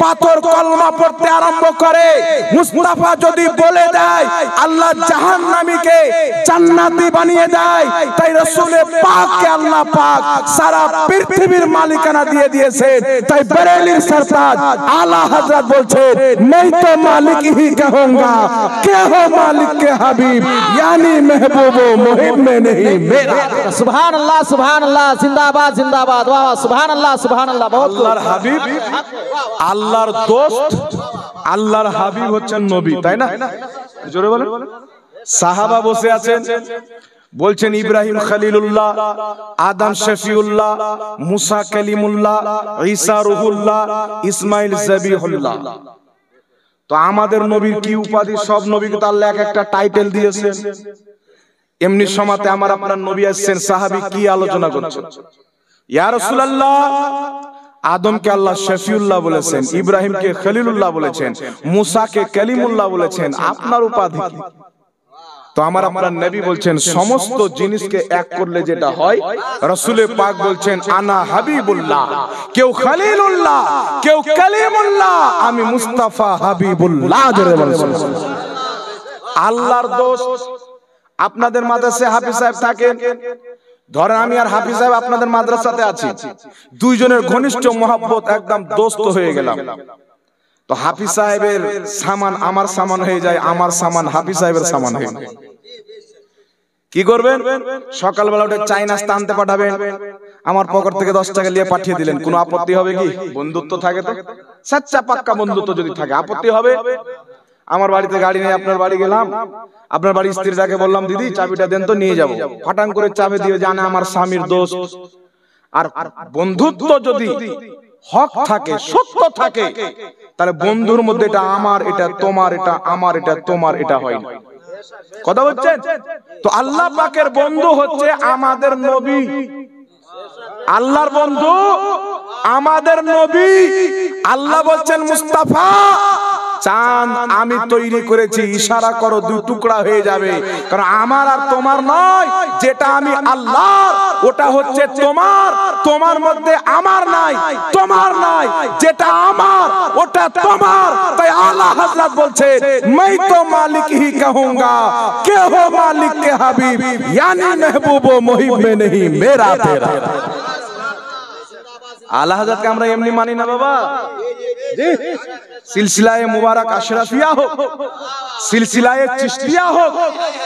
পাথর কলমা পড়তে আরম্ভ করে। মুস্তাফা যদি বলে দেয়, আল্লাহ জাহান্নামীকে জান্নাতি বানিয়ে দেয়। তাই রাসূলে পাককে আল্লাহ পাক সারা পৃথিবীর মালিকানা দিয়ে দিয়েছেন। তাই বরেলির সরতাজ আলা হযরত বলছেন, मैं तो मालिक ही कहूंगा, क्या हो मालिक के हबीब, यानी महबूब मुहिब में नहीं मेरा। सुभान अल्लाह, जिंदाबाद जिंदाबाद, वाह सुभान अल्लाह, बहुत আল্লাহর হাবিব, আল্লাহর দোস্ত, আল্লাহর হাবিব হচ্ছেন নবী, তাই না? জোরে বলেন। সাহাবা বসে আছেন, বলছেন ইব্রাহিম খলিলুল্লাহ, আদম শফিউল্লাহ, মুসা কালিমুল্লাহ, ঈসা রুহুল্লাহ, ইসমাইল জবিহুল্লাহ। তো আমাদের নবীর কি উপাধি? সব নবীকে তো আল্লাহ এক একটা টাইটেল দিয়েছেন। এমনি সময়তে আমার আপনার নবী আসছেন, সাহাবী কি আলোচনা করছেন? ইয়া রাসূলুল্লাহ, আদমকে আল্লাহ শফিউল্লাহ বলেছেন, ইব্রাহিমকে খলিলুল্লাহ বলেছেন, মুসাকে কালিমুল্লাহ বলেছেন, আপনার উপাধি কি? তো আমার আপনার নবী বলছেন, সমস্ত জিনিসকে এক করলে যেটা হয়, রাসূলে পাক বলছেন, আনা হাবিবুল্লাহ, কেউ খলিলুল্লাহ, কেউ কালিমুল্লাহ, আমি মুস্তাফা হাবিবুল্লাহ। জোরে বলুন। আল্লাহর দোস্ত। আপনাদের মাদ্রাসায় হাফিজ সাহেব থাকেন, ধরেন আমি আর হাফিজ সাহেব আপনাদের মাদ্রাসাতে আছি, দুইজনের ঘনিষ্ঠ মহব্বত, একদম দোস্ত হয়ে গেলাম। তো হাফিজ সাহেবের সামান আমার সামান হয়ে যায়, আমার সামান হাফিজ সাহেবের সামান হয়ে যায়। কি করবেন? সকালবেলা উঠে চাই নাস্তা আনতে পাঠাবেন, আমার পকেট থেকে 10 টাকা নিয়ে পাঠিয়ে দিলেন, কোনো আপত্তি হবে কি? বন্ধুত্ব থাকে তো, সচ্চা পাক্কা বন্ধুত্ব যদি থাকে, আপত্তি হবে? আমার বাড়িতে গাড়ি নিয়ে আপনার বাড়ি গেলাম, আপনার বাড়ির স্ত্রীটাকে বললাম, দিদি চাবিটা দেন তো নিয়ে যাব। ফাটাং করে চাবি দিয়ে জানে আমার স্বামীর দোস্ত। আর বন্ধুত্ব যদি হক থাকে, সত্য থাকে, তাহলে বন্ধুর মধ্যে এটা আমার, এটা তোমার, এটা আমার, এটা তোমার, এটা হয় না। কথা বলছেন তো? আল্লাহ পাকের বন্ধু হচ্ছে আমাদের নবী। আল্লাহর বন্ধু আমাদের নবী। আল্লাহ বলছেন, মুস্তাফা, চাঁদ আমি তৈরি করেছি, ইশারা করো, দুই টুকরা হয়ে যাবে। কারণ আমার আর তোমার নয়, যেটা আমি আল্লাহর ওটা হচ্ছে তোমার, তোমার মধ্যে আমার নাই, তোমার নাই, যেটা আমার ওটা তোমার। তাই আলা হযরত বলছে, मैं तो मालिक ही कहूंगा, के हो मालिक के हबीब, यानी महबूब मुहिब में नहीं मेरा तेरा। आला हजरत के আমরা এমনি মানি না বাবা। জি, সিলসিলায়ে মুবারক আশরাফিয়া হোক, সিলসিলায়ে চিশতিয়া হোক,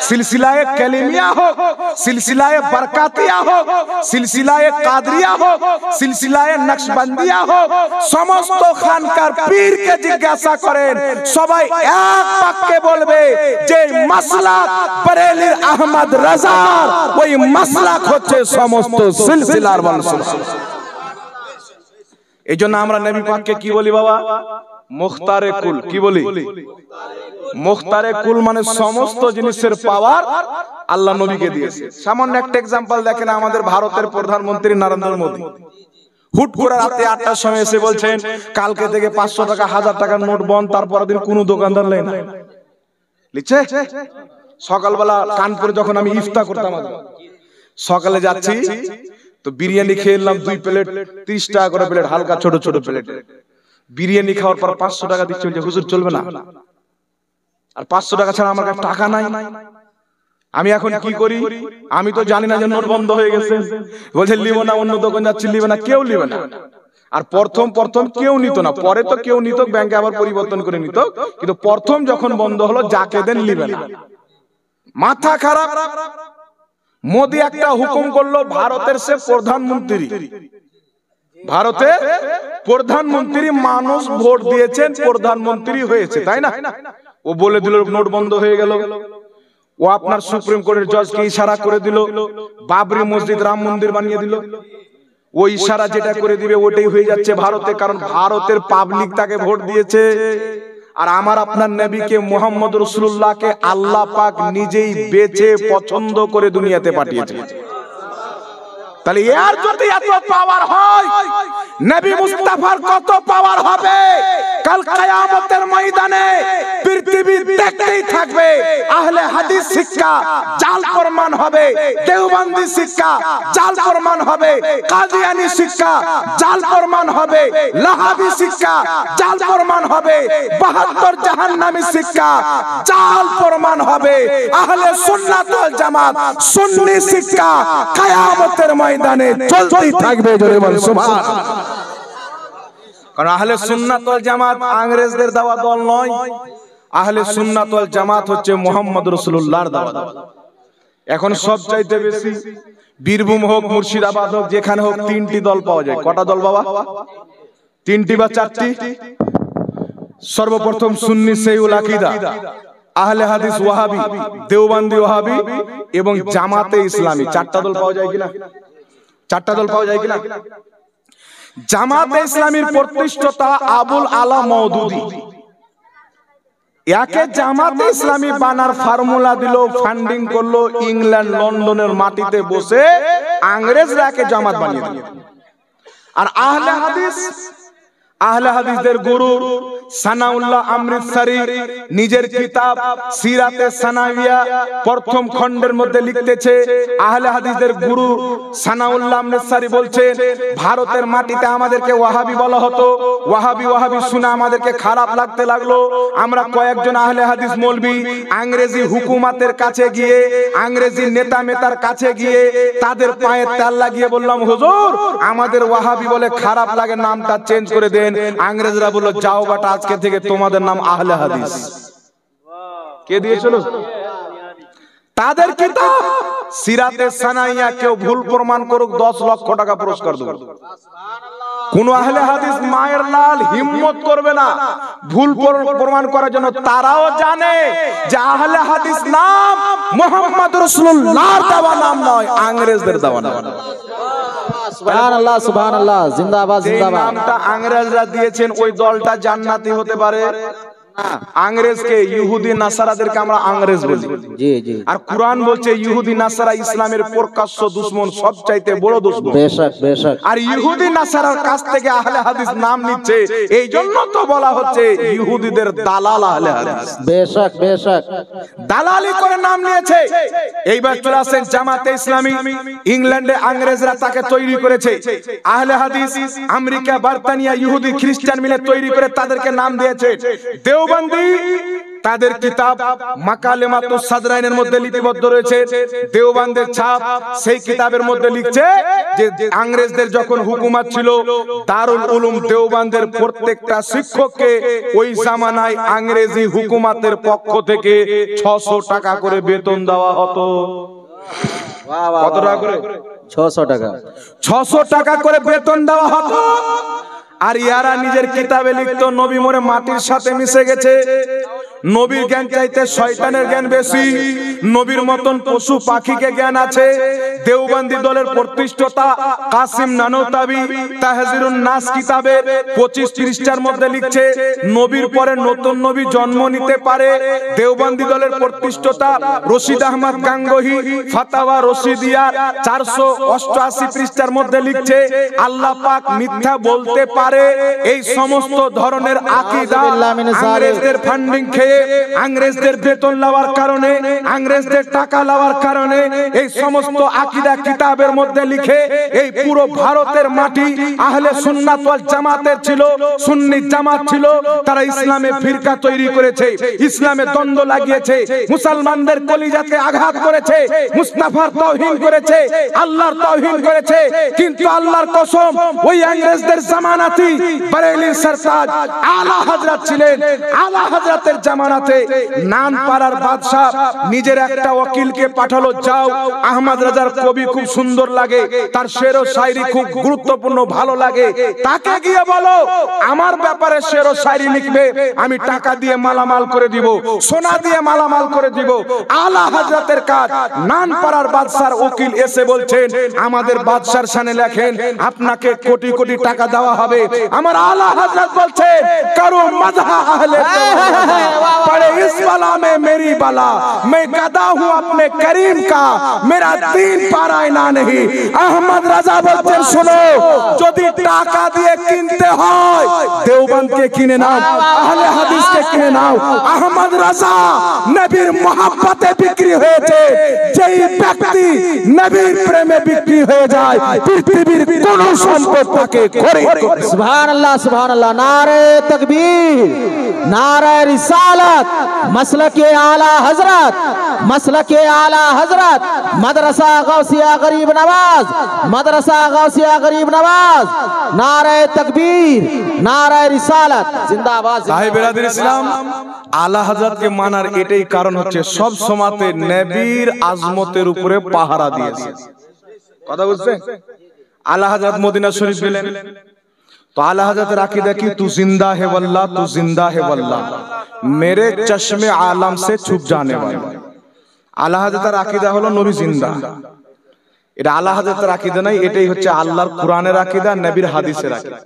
সিলসিলায়ে কালিমিয়া হোক, সিলসিলায়ে বরকাতিয়া হোক, সিলসিলায়ে কাদরিয়া হোক, সিলসিলায়ে নকশবন্দিয়া হোক, সমস্ত খানকার পীরকে জিজ্ঞাসা করেন, সবাই এক বাক্যে বলবে যে মাসলাক বরেলির আহমদ রাজার ওই মাসলাক হচ্ছে সমস্ত সিলসিলার বংশ। এই জন্য আমরা নবী পাককে কি বলি বাবা? মুখতারে কুল কি বলি? মুখতারে কুল মানে সমস্ত জিনিসের পাওয়ার আল্লাহ নবীকে দিয়েছে। সামান্য একটা এক্সাম্পল দেখেন, আমাদের ভারতের প্রধানমন্ত্রী নরেন্দ্র মোদী হুট করে রাতে 8টার সময় এসে বলছেন কালকে থেকে 500 টাকা 1000 টাকার নোট বন্ধ, তারপরের দিন কোনো দোকানদার নেই না লিখছে। সকালবেলা কানপুরে যখন আমি ইফতার করতাম, সকালে যাচ্ছি তো বিরিয়ানি খেয়ে এলাম 2 প্লেট, 30 টাকা করে প্লেট, হালকা ছোট ছোট প্লেট। বিরিয়ানি খাওয়ার পর 500 টাকা দিচ্ছে, বলছে হুজুর চলবে না, আর 500 টাকা ছাড়া আমার কাছে টাকা নাই। আমি এখন কি করি? আমি তো জানি না যে নোট বন্ধ হয়ে গেছে। বলছে লিব না, অন্য দোকান যাচ্ছি, লিবে না, কেউ লিবে না। আর প্রথম কেউ নিত না, পরে তো কেউ নিত, ব্যাংকে আবার পরিবর্তন করে নিত, কিন্তু প্রথম যখন বন্ধ হলো যাকে দেন লিবে না। মাথা খারাপ। মোদি একটা হুকুম করলো, ভারতের সে প্রধানমন্ত্রী, ভারতের প্রধানমন্ত্রী, মানুষ ভোট দিয়েছেন, প্রধানমন্ত্রী হয়েছে, তাই না? ও বলে দিল নোট বন্ধ হয়ে গেল। ও আপনার সুপ্রিম কোর্টের জজকে ইশারা করে দিল, বাবরি মসজিদ রাম মন্দির বানিয়ে দিল। ওই ইশারা যেটা করে দিবে ওটাই হয়ে যাচ্ছে ভারতে, কারণ ভারতের পাবলিক তাকে ভোট দিয়েছে। আর আমার আপনার নবীকে মুহাম্মদ রাসূলুল্লাহকে আল্লাহ পাক নিজেই বেছে পছন্দ করে দুনিয়াতে পাঠিয়েছে। তাহলে এর যদি এত পাওয়ার হয়, নবী মুস্তাফার কত পাওয়ার হবে? কাল কিয়ামতের ময়দানে পৃথিবী দেখতেই থাকবে। আহলে হাদিস শিক্ষা জাল প্রমাণ হবে, দেওবন্দি শিক্ষা জাল প্রমাণ হবে, কাদিয়ানী শিক্ষা জাল প্রমাণ হবে, লাহাবি শিক্ষা জাল প্রমাণ হবে, 72 জাহান্নামী শিক্ষা জাল প্রমাণ হবে। আহলে সুন্নাত ওয়াল জামাত সুন্নি শিক্ষা কিয়ামতের ময়দানে চলতেই থাকবে। জোরে বল সুবহানাল্লাহ। কারণ আহলে সুন্নাত ওয়াল জামাত ইংরেজদের দেওয়া দল নয়, আহলে সুন্নাত ওয়াল জামাত হচ্ছে মুহাম্মদ রাসূলুল্লাহর দেওয়া দল। এখন সবচাইতে বেশি বীরভূম হোক, মুর্শিদাবাদ হোক, যেখানে হোক 3টি দল পাওয়া যায়। কটা দল বাবা? 3টি বা 4টি? সর্বপ্রথম সুন্নি সহিউল আকীদা, আহলে হাদিস ওয়াহাবি, দেওবন্দি ওয়াহাবি এবং জামাতে ইসলামী। 4টা দল পাওয়া যায় কিনা? 4টা দল পাওয়া যায় কিনা? জামাতে ইসলামীর প্রতিষ্ঠাতা আবুল আলা মওদুদী একে জামাতে ইসলামী বানার ফর্মুলা দিল, ফান্ডিং করলো, ইংল্যান্ড লন্ডনের মাটিতে বসে ইংরেজরা একে জামাত বানিয়ে দিল। আর আহলে হাদিসদের গুরু সানাউল্লাহ আমৃতসরি নিজের কিতাব সিরাতে সানাবিয়া প্রথম খণ্ডের মধ্যে লিখতেছে, আহলে হাদিসদের গুরু সানাউল্লাহ আমৃতসরি বলছেন ভারতের মাটিতে আমাদেরকে ওয়াহাবি বলা হতো, ওয়াহাবি শুনে আমাদেরকে খারাপ লাগতে লাগলো। আমরা কয়েকজন আহলে হাদিস মৌলবি ইংরেজি হুকুমাতের কাছে গিয়ে, ইংরেজি নেতা মেতার কাছে গিয়ে তাদের পায়ে তেল লাগিয়ে বললাম, হুজুর আমাদের ওয়াহাবি বলে খারাপ লাগে, নামটা চেঞ্জ করে দেন। ইংরেজরা বলল, যাও বাটা, আজকে থেকে তোমাদের নাম আহলে হাদিস। কে দিয়েছিল? তাদের কিতাব সিরাতে সানাইয়া কেউ ভুল প্রমাণ করুক 10 লক্ষ টাকা পুরস্কার দেব। কোন আহলে হাদিস মায়ের লাল হিম্মত করবে না ভুল প্রমাণ করার জন্য। তারাও জানে যে আহলে হাদিস নাম মুহাম্মদ রাসূলুল্লাহর দেওয়া নাম নয়, ইংরেজদের দেওয়া নাম। সুবহানাল্লাহ সুবহানাল্লাহ, জিন্দাবাদ জিন্দাবাদ। নামটা ইংরেজরা দিয়েছেন, ওই দলটা জান্নাতি হতে পারে না। ইংরেজকে, ইহুদি নাসারাদেরকে আমরা ইংরেজ বলি। জি জি। আর কুরআন বলছে ইহুদি নাসারা ইসলামের প্রকাশ্য দুশমন, সবচাইতে বড় দুশমন। বেশক বেশক। আর ইহুদি নাসারার কাছ থেকে আহলে হাদিস নাম নিচ্ছে, এই জন্য তো বলা হচ্ছে ইহুদিদের দালাল আহলে হাদিস। বেশক বেশক। দালালি করে নাম নিয়েছে। এইবার চলে আসেন জামাতে ইসলামী। ইংল্যান্ডে ইংরেজরা তাকে তৈরি করেছে। আহলে হাদিস আমেরিকা, ব্রিটেনিয়া, ইহুদি, খ্রিস্টান মিলে তৈরি করে তাদেরকে নাম দিয়েছে। দেওবন্দি তাদের কিতাব মাকালেমাতুস সাদরাইনের মধ্যে লিপিবদ্ধ রয়েছে, দেওবন্দের ছাপ, সেই কিতাবের মধ্যে লিখছে যে ইংরেজদের যখন হুকুমত ছিল, দারুল উলুম দেওবন্দের প্রত্যেকটা শিক্ষককে ওই জামানায় ইংরেজি হুকুমতের পক্ষ থেকে 600 টাকা করে বেতন দেওয়া হতো। কত টাকা করে? 600 টাকা। 600 টাকা করে বেতন দেওয়া হতো। আর ইয়ারা নিজের কিতাবে লিখতো নবী মরে মাটির সাথে মিশে গেছে, নবীর জ্ঞান চাইতে শয়তানের জ্ঞান বেশি। নবীর মতন পশু পাখিকে জ্ঞান আছে। দেওবন্দি দলের প্রতিষ্ঠাতা কাসিম নানতাবি তাহজিরুন নাস কিতাবের 25 পৃষ্ঠার মধ্যে লিখছে, নবীর পরে নতুন নবী জন্ম নিতে পারে। দেওবন্দি দলের প্রতিষ্ঠাতা রশিদ আহমদ গাঙ্গোহী ফাতাওয়া রশিদিয়ার 488 পৃষ্ঠার মধ্যে লিখছে, আল্লাহ পাক মিথ্যা বলতে পারে। এই সমস্ত ধরনের আকীদা ইংরেজদের ফান্ডিং খেয়ে, ইংরেজদের বেতন নেওয়ার কারণে, ইংরেজদের টাকা নেওয়ার কারণে এই সমস্ত আকীদা কিতাবের মধ্যে লিখে এই পুরো ভারতের মাটি আহলে সুন্নাত ওয়াল জামাতের ছিল, সুন্নি জামাত ছিল। তারা ইসলামে ফিরকা তৈরি করেছে, ইসলামে দ্বন্দ্ব লাগিয়েছে, মুসলমানদের কলিজাকে আঘাত করেছে, মুস্তাফার তাওহীন করেছে, আল্লাহর তাওহীন করেছে। কিন্তু আল্লাহর কসম, ওই ইংরেজদের জামানাতি বরেলির সরতাজ আলা হযরত ছিলেন। আলা হযরতের জামানাতে নানপাড়ার বাদশা নিজের একটা ওকিলকে পাঠালো, যাও আহমদ রাজার কবি খুব সুন্দর লাগে, তার শের ও শায়রি খুব গুরুত্বপূর্ণ ভালো লাগে, তাকে গিয়ে বলো আমার ব্যাপারে শের ও শায়রি লিখবে, আমি টাকা দিয়ে মালামাল করে দিব, সোনা দিয়ে মালামাল করে দিব। আলা হযরতের কাজ। নানপাড়ার বাদশার উকিল এসে বলছেন, আমাদের বাদশার শানে লেখেন, আপনাকে কোটি কোটি টাকা দেওয়া হবে। আমার আলা হযরত বলছেন, করো মজহা আহলে পড়ে ইস বালা में मेरी बाला, मैं गदा हूं अपने करीम का, मेरा दीन पाराय ना नहीं। আহমদ রাজা বলছেন, শোনো, যদি টাকা দিয়ে কিনতে হয় দেওবন্দকে কিনে নাও, আহলে হাদিসকে কিনে নাও। আহমদ রাজা নবীর মহব্বতে বিক্রি হয়েছে। যেই ব্যক্তি নবীর প্রেমে বিক্রি হয়ে যায়, পৃথিবীর কোন সম্পদ তাকে খরিদ করে। সুবহানাল্লাহ, সুবহানাল্লাহ। নারে তাকবীর, নারে রিসালাত, मसलके आला हजरत, मसलके आला हजरत, मदरसा गौसिया गरीब नवाज, मदरसा गौसिया गरीब नवाज। नारे तकबीर, नारे रिसालत, जिंदाबाद। साहिब बिरादर इस्लाम, आला हजरत के मानार एटाई कारण হচ্ছে সব সময়তে নবীর আজমতের উপরে পাহারা দিয়েছে। কথা বুঝছেন? আলা হযরত মদিনা শরীফ গেলেন, तो आला हज़रत अकीदा की तू जिंदा है वल्लाह, तू जिंदा है वल्लाह, मेरे चश्मे आलम से छुप जाने वाला। आला हज़रत अकीदा हलो नबी जिंदा। এটা আলা হযরতের আকীদা নাই, এটাই হচ্ছে আল্লাহর কোরআনের আকীদা, নবীর হাদিসের আকীদা।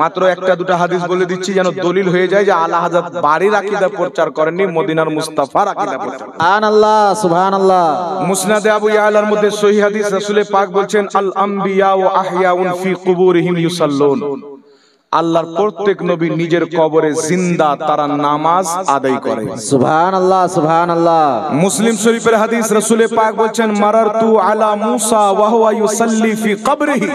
মাত্র একটা দুটো হাদিস বলে দিচ্ছি যেন দলিল হয়ে যায় যে আলা হযরত বাড়ির আকীদা প্রচার করেননি, মদিনার মুস্তাফার আকীদা প্রচার। সুবহানাল্লাহ, সুবহানাল্লাহ। মুসনাদে আবু ইয়ালার মধ্যে সহিহ হাদিস, রাসূল পাক বলছেন, আল আম্বিয়া ওয়া আহয়াউন ফি কুবুরিহিম ইউসাল্লুন। আল্লাহর প্রত্যেক নবী নিজের কবরে জিন্দা, তারা নামাজ আদায় করে। সুবহানাল্লাহ, সুবহানাল্লাহ। মুসলিম শরীফের হাদিস, রাসূল পাক বলছেন, মারারতু আলা মুসা ওয়া হুয়া ইউসাল্লি ফি কবরিহি।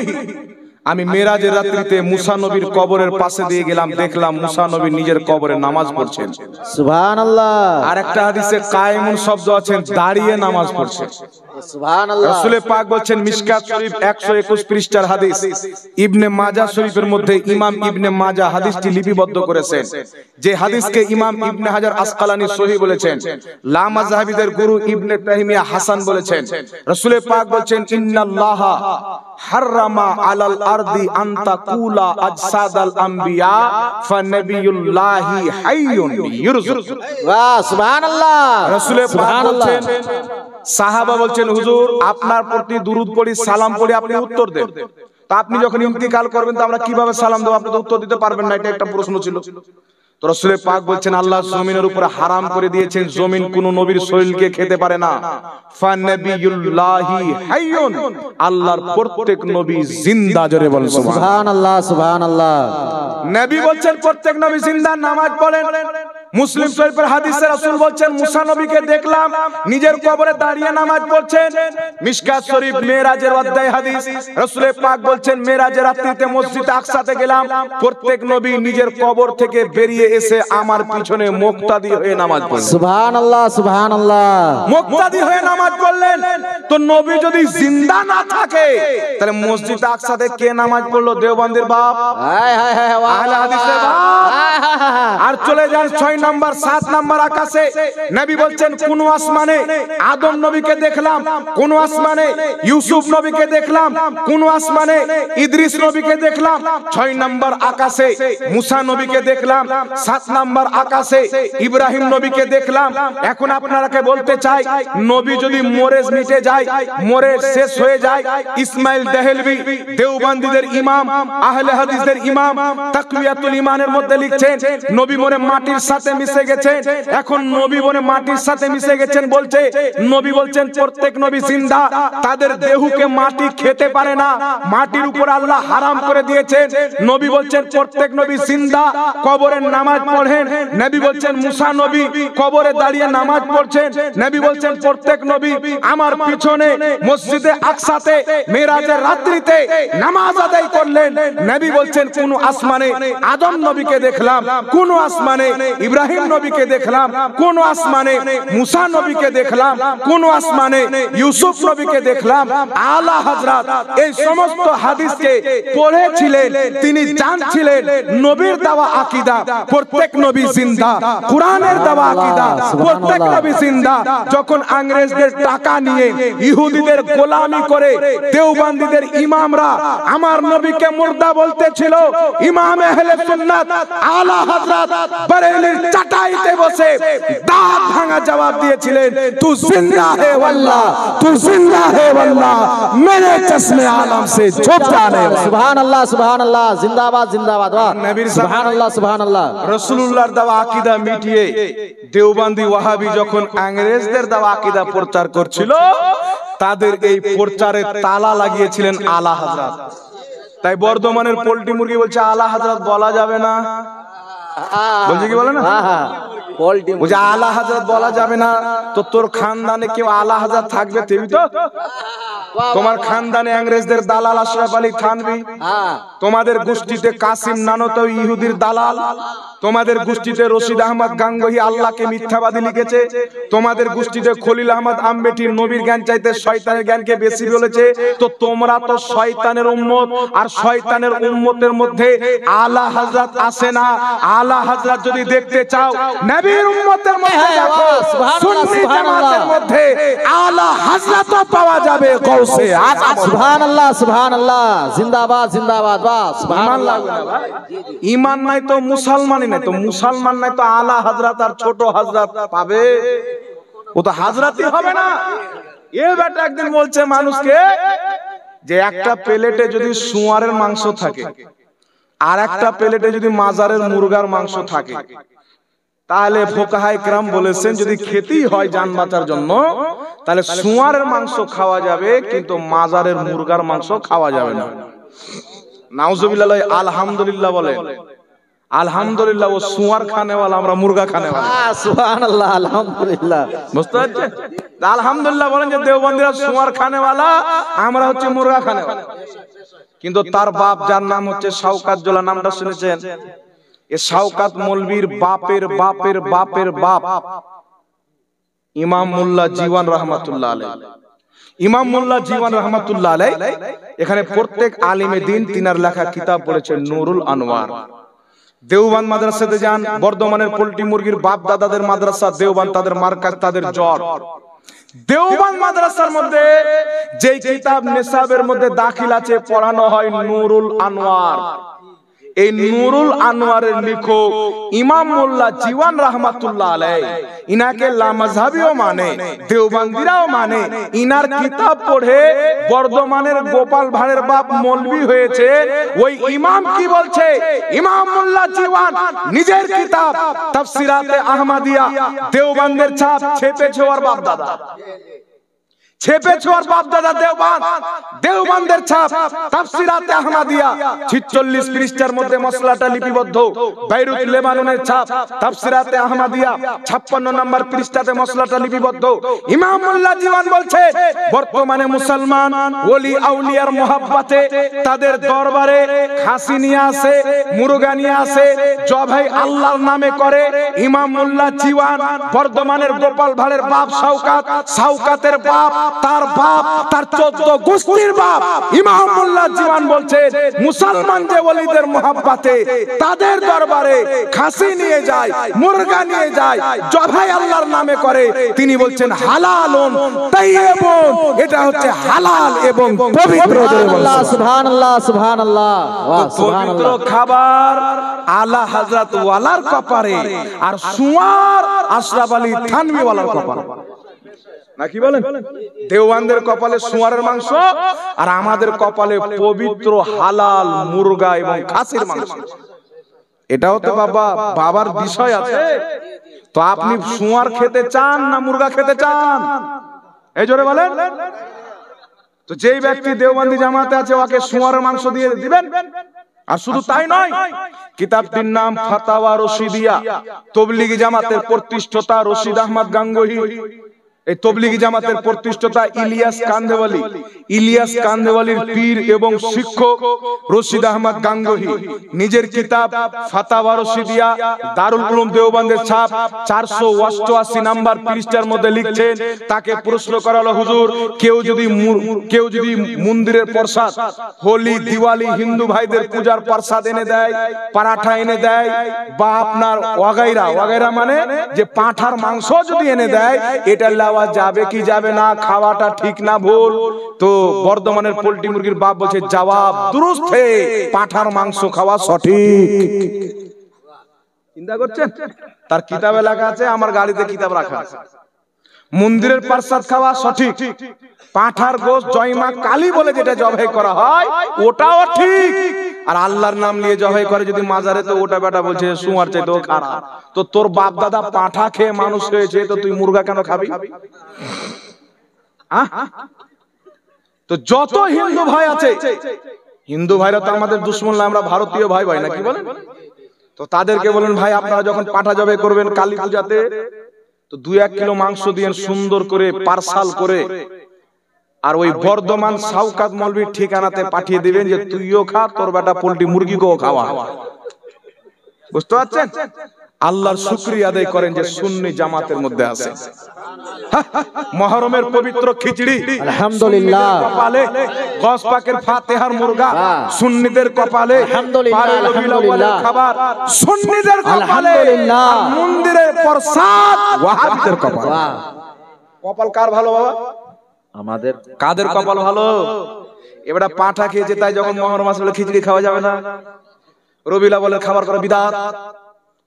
আমি মেরাজের রাত্রিতে মুসা নবীর কবরের পাশে দিয়ে গেলাম, দেখলাম মুসা নবী নিজের কবরে নামাজ পড়ছেন। সুবহানাল্লাহ। আর একটা হাদিসে কায়েমুন শব্দ আছে, দাঁড়িয়ে নামাজ পড়ছেন। সুবহানাল্লাহ। রাসূল পাক বলছেন, মিশকাত শরীফ 121 পৃষ্ঠার হাদিস, ইবনে মাজাহ শরীফের মধ্যে ইমাম ইবনে মাজাহ হাদিসটি লিপিবদ্ধ করেছেন, যে হাদিসকে ইমাম ইবনে হাজার আসকালানী সহিহ বলেছেন, লা মাযহাবিদের গুরু ইবনে তাইমিয়া হাসান বলেছেন। রাসূল পাক বলছেন, ইন্নাল্লাহা হারামা আলাল আরদি আন তাকুলা আজসাদাল আম্বিয়া ফানাবিয়ুল্লাহি হাইয়ুন ইউরজুক। বাহ, সুবহানাল্লাহ। রাসূল পাক বলছেন, সাহাবা বলছেন, হুজুর আপনার প্রতি দুরূদ পড়ি, সালাম পড়ি, আপনি উত্তর দেন। তা আপনি যখন ইন্তিকাল করবেন তো আমরা কিভাবে সালাম দেব? আপনি তো উত্তর দিতে পারবেন না, এটা একটা প্রশ্ন ছিল। তো রাসূল পাক বলছেন, আল্লাহ জমিনের উপরে হারাম করে দিয়েছেন, জমিন কোন নবীর শরীরকে খেতে পারে না। ফানাবিয়ুল্লাহি হাইয়ুন, আল্লাহর প্রত্যেক নবী জিন্দা। জোরে বলেন সুবহানাল্লাহ, সুবহানাল্লাহ। নবী বলছেন প্রত্যেক নবী জিন্দা, নামাজ পড়েন। মুসলিম শরীফের হাদিসে রাসূল বলছেন, মুসা নবীকে দেখলাম নিজের কবরে দাঁড়িয়ে নামাজ পড়ছেন। মিশকাত শরীফ মেরাজের অধ্যায় হাদিস, রাসূল পাক বলছেন, মেরাজের রাত্রিতে মসজিদে আকসাতে গেলাম, প্রত্যেক নবী নিজের কবর থেকে বেরিয়ে এসে আমার পিছনে মুক্তাদি হয়ে নামাজ পড়লেন। সুবহানাল্লাহ, সুবহানাল্লাহ। মুক্তাদি হয়ে নামাজ পড়লেন। তো নবী যদি জিন্দা না থাকে তাহলে মসজিদে আকসাতে কে নামাজ পড়লো? দেওবন্দের বাপ, হায় হায় হায়, আহলে হাদিসের বাপ। আর চলে যান 6 নাম্বার 7 নাম্বার আকাশে নবী বলছেন কোন আসমানে আদম নবীকে দেখলাম, কোন আসমানে ইউসুফ নবীকে দেখলাম, কোন আসমানে ইদ্রিস নবীকে দেখলাম। 6 নাম্বার আকাশে মুসা নবীকে দেখলাম, 7 নাম্বার আকাশে ইব্রাহিম নবীকে দেখলাম। এখন আপনারাকে বলতে চাই, নবী যদি মরে মিটে যায়, মরে শেষ হয়ে যায়, ইসমাইল দেহলভি দেওবন্দীদের ইমাম, আহলে হাদিসদের ইমাম, তাকওয়াতুল ঈমানের মধ্যে লিখছেন নবী মরে মাটির সাথে মিশে গেছেন। এখন নবী মরে মাটির সাথে মিশে গেছেন বলছে, নবী বলছেন প্রত্যেক নবী জিন্দা, তাদের দেহকে মাটি খেতে পারে না, মাটির উপর আল্লাহ হারাম করে দিয়েছেন। নবী বলছেন প্রত্যেক নবী জিন্দা, কবরে নামাজ পড়েন। নবী বলছেন মুসা নবী কবরে দাঁড়িয়ে নামাজ পড়ছেন। নবী বলছেন প্রত্যেক নবী আমার পিছনে মসজিদে আকসাতে মেরাজের রাত্রিতে নামাজ আদায় করলেন। নবী বলছেন কোন আসমানে আদম নবীকে দেখলাম, কোন আসমানে ইব্রাহিম নবীকে দেখলাম, কোন আসমানে মুসা নবীকে দেখলাম, কোন আসমানে ইউসুফ নবীকে দেখলাম। আলা হযরত এই সমস্ত হাদিসকে পড়েছিলেন, তিনি জানছিলেন নবীর দেওয়া আকীদা প্রত্যেক নবী জিন্দা, কোরআনের দেওয়া আকীদা প্রত্যেক নবী জিন্দা। যখন ইংরেজদের টাকা নিয়ে ইহুদিদের গোলামি করে দেওবন্দীদের ইমামরা আমার নবীকে মুর্দা বলতেছিল, ইমাম আহলে সুন্নাত আলা হযরত বরেলির চাটাইতে বসে দাঁত ভাঙা জবাব দিয়েছিলেন, তু জিন্দা হে ওয়াল্লাহ, তু জিন্দা হে ওয়াল্লাহ, মেরে চশমে আলম সে ছুপ जाने। সুবহানাল্লাহ সুবহানাল্লাহ, জিন্দাবাদ জিন্দাবাদ। নবীর সুবহানাল্লাহ সুবহানাল্লাহ। রাসূলুল্লাহর দেওয়া আকীদা মিটিয়ে দেওবন্দি ওয়াহাবি যখন ইংরেজদের দেওয়া আকীদা প্রচার করছিল, তাদের এই প্রচারে তালা লাগিয়েছিলেন আলা হযরত। তাই বর্ধমানের পোল্ট্রি মুরগি বলছে আলা হযরত বলা যাবে না, বলছে কি বলে না, বলছে আলা হযরত বলা যাবে না। তো তোর খানদানে কেউ আলা হযরত থাকবে? তুমি তো তোমার খানদানে ইংরেজদের দালাল আশরাফ আলী থানভী, তোমাদের গোষ্ঠীতে কাসিম নানতাউই ইহুদির দালাল, তোমাদের গোষ্ঠীতে রশিদ আহমদ গাঙ্গুহি আল্লাহকে মিথ্যাবাদী লিখেছে, তোমাদের গোষ্ঠীতে খলিল আহমদ আম্বেটির নবীর জ্ঞান চাইতে শয়তানের জ্ঞানকে বেশি বলেছে। তো তোমরা তো শয়তানের উম্মত, আর শয়তানের উম্মতের মধ্যে আলা হযরত আসে না। আলা হযরত যদি দেখতে চাও নবীর উম্মতের মধ্যে দেখো, সুন্নি জামাতের মধ্যে আলা হযরতও পাওয়া যাবে। কৌসে আযম। সুবহানাল্লাহ সুবহানাল্লাহ, জিন্দাবাদ জিন্দাবাদ। বাস সুবহানাল্লাহ। ঈমান নাই তো মুসলমানই নাই, তো মুসলমান নাই তো আলা হযরত আর ছোট হযরত পাবে? ও তো হযরতই হবে না। এ বেটা একদিন বলছে মানুষকে যে একটা প্লেটে যদি শুয়ারের মাংস থাকে আর একটা প্লেটে যদি মাজারের মুরগার মাংস থাকে, তাহলে ফুকাহায়ে কেরাম বলেছেন যদি খেতেই হয় জান বাঁচার জন্য, তাহলে শুয়ারের মাংস খাওয়া যাবে, কিন্তু মাজারের মুরগার মাংস খাওয়া যাবে না। নাউজুবিল্লাহ, আলহামদুলিল্লাহ বলেন। আলহামদুলিল্লাহ, ও শুয়ার খানেওয়ালা, আমরা মুরগা খানেওয়ালা। সুবহানাল্লাহ, আলহামদুলিল্লাহ। বুঝতে পারছেন? আলহামদুলিল্লাহ বলেন যে দেওবন্দীরা শুয়ার খানেওয়ালা, আমরা হচ্ছে মুরগা খানেওয়ালা। কিন্তু তার বাপ যার নাম হচ্ছে শওকাত জোলা, নামটা শুনেছেন? এ শওকাত মৌলভীর বাপের বাপের বাপের বাপ ইমাম মোল্লা জীবন রহমাতুল্লাহ আলাইহি। ইমাম মোল্লা জীবন রহমাতুল্লাহ আলাইহি এখানে প্রত্যেক আলিমে দিন তিনার লেখা কিতাব পড়েছেন নুরুল আনোয়ার। দেওবন্দ মাদ্রাসাতে যান, বর্ধমানের পোল্ট্রি মুরগির বাপ দাদাদের মাদ্রাসা দেওবন্দ, তাদের মার্কাজ, তাদের জ্বর। দেওবন্দ মাদ্রাসার মধ্যে যেই কিতাব নিসাবের মধ্যে দাখিল আছে, পড়ানো হয় নুরুল আনোয়ার। এই নুরুল আনোয়ারের লেখক ইমাম মোল্লা জীবন রহমাতুল্লাহ আলাইহি, ইনাকে লামাযহাবিও মানে, দেওবন্দিরাও মানে। ইনার কিতাব পড়ে বর্ধমানের গোপাল ভাঁড়ের বাপ মৌলভী হয়েছে। ওই ইমাম কি বলছে? ইমাম মোল্লা জীবন নিজের কিতাব তাফসিরাতে আহমদিয়া, দেওবন্দের ছাপ ছেপেছে ওর বাপ দাদা, ছেপেছে ওর বাপ দাদা দেওবন্দ, দেওবন্দের ছাপ তাফসিরাতে আহমদিয়া 46 পৃষ্ঠার মধ্যে মসলাটা লিপিবদ্ধ। বেইরুত লেবাননের ছাপ তাফসিরাতে আহমদিয়া 56 নম্বর পৃষ্ঠাতে মসলাটা লিপিবদ্ধ। ইমাম মোল্লা জীবন বলছে বর্তমানে মুসলমান ওলি আউলিয়ার মোহাব্বতে তাদের দরবারে খাসি নিয়ে আসে, মুরগা নিয়ে আসে, জবাই আল্লাহর নামে করে। ইমাম মোল্লা জীবন বর্ধমানের গোপাল ভাঁড়ের বাপ শওকাত, শওকাতের বাপ তার বাপ, তার 14 গোষ্ঠীর বাপ ইমাম মোল্লা জীবন বলছেন মুসলমান যে ওলিদের মোহাব্বতে তাদের দরবারে খাসি নিয়ে যায়, মুরগা নিয়ে যায়, জবাই আল্লাহর নামে করে, তিনি বলছেন হালালুন তাইয়্যিবুন, এটা হচ্ছে হালাল এবং পবিত্র। সুবহানাল্লাহ সুবহানাল্লাহ সুবহানাল্লাহ, পবিত্র খাবার আলা হযরত ওয়ালার কপারে, আর সুয়ার আশরাফ আলী থানভী ওয়ালার কপারে। নাকি বলেন? দেওয়ানদের কপালে সুয়ারের মাংস, আর আমাদের কপালে পবিত্র হালাল মুরগা এবং খাসির মাংস। এটাও তো বাবার বিষয় আছে। তো আপনি সুয়ার খেতে চান না মুরগা খেতে চান? এই জোরে বলেন। তো যেই ব্যক্তি দেওবন্দি জামাতে আছে ওকে সুয়ারের মাংস দিয়ে দিবেন। আর শুধু তাই নয়, কিতাবটির নাম ফাতাওয়া রশিদিয়া, তবলিগি জামাতের প্রতিষ্ঠাতা রশিদ আহমদ গাঙ্গুহি, এই তবলিগি জামাতের প্রতিষ্ঠাতা ইলিয়াস কান্দেওয়ালি, ইলিয়াস কান্দেওয়ালির পীর এবং শিক্ষক রশিদ আহমদ গাঙ্গুহি নিজের কিতাব ফাতাওয়া রশিদিয়া, দারুল উলুম দেওবন্দের ছাপ, 488 নাম্বার পৃষ্ঠার মধ্যে লিখছেন, তাকে প্রশ্ন করা হলো, হুজুর কেউ যদি মন্দিরের প্রসাদ, হোলি দিওয়ালি হিন্দু ভাইদের পূজার প্রসাদ এনে দেয়, পরাঠা এনে দেয়, বা আপনার ওয়াগাইরা মানে যে পাঁঠার মাংস যদি এনে দেয়, এটা যাবে কি যাবে না, খাওয়াটা ঠিক না ভুল? তো বর্ধমানের পোল্ট্রি মুরগির বাপ বলছে জবাব দুরুস্ত হে, পাঁঠার মাংস খাওয়া সঠিক। চিন্তা করছেন? তার কিতাবে লেখা আছে, আমার গাড়িতে কিতাব রাখা আছে, মন্দিরের প্রসাদ খাওয়া সঠিক, পাঁঠার গোশত জয়মা কালী বলে যেটা জবাই করা হয় ওটাও ঠিক, আর আল্লাহর নাম নিয়ে জবাই করে যদি মাজারে, তো ওটা বেটা বলছে সুয়ার চাইতেও খারাপ। তো তোর বাপ দাদা পাঁঠা খেয়ে মানুষ হয়েছে, তো তুই মুরগা কেন খাবি? তো যত হিন্দু ভাই আছে, হিন্দু ভাইরা তো আমাদের দুশ্মন না, আমরা ভারতীয় ভাই ভাই নাকি বলেন? তো তাদেরকে বলেন, ভাই আপনারা যখন পাঁঠা জবাই করবেন কালী পূজাতে, তো 2-1 কিলো মাংস দিয়ে সুন্দর করে পার্সাল করে, আর ওই বর্ধমান সাউকাত মৌলভীর ঠিকানাতে পাঠিয়ে দিবেন যে তুইও খা, তোর বেটা পোল্ট্রি মুরগিকেও খাওয়া। বুঝতে পারছেন? আল্লাহর শুকরিয়া আদায় করেন যে সুন্নি জামাতের মধ্যে আছে। মুহররমের পবিত্র খিচড়ি আলহামদুলিল্লাহ, কপালে গস পাকের ফাতিহার মুরগা সুন্নিদের কপালে, আলহামদুলিল্লাহ আলহামদুলিল্লাহ, খাবার সুন্নিদের কপালে, আলহামদুলিল্লাহ, মন্দিরের প্রসাদ ওয়াহাবিদের কপালে। কপাল কার ভালো বাবা? আমাদের। কাদের কপাল ভালো? এবারে পাঁঠা খেয়েছে তাই যখন মুহররম আসলে খিচড়ি খাওয়া যাবে না, রবিলা বলে খাবার করা বিদআত,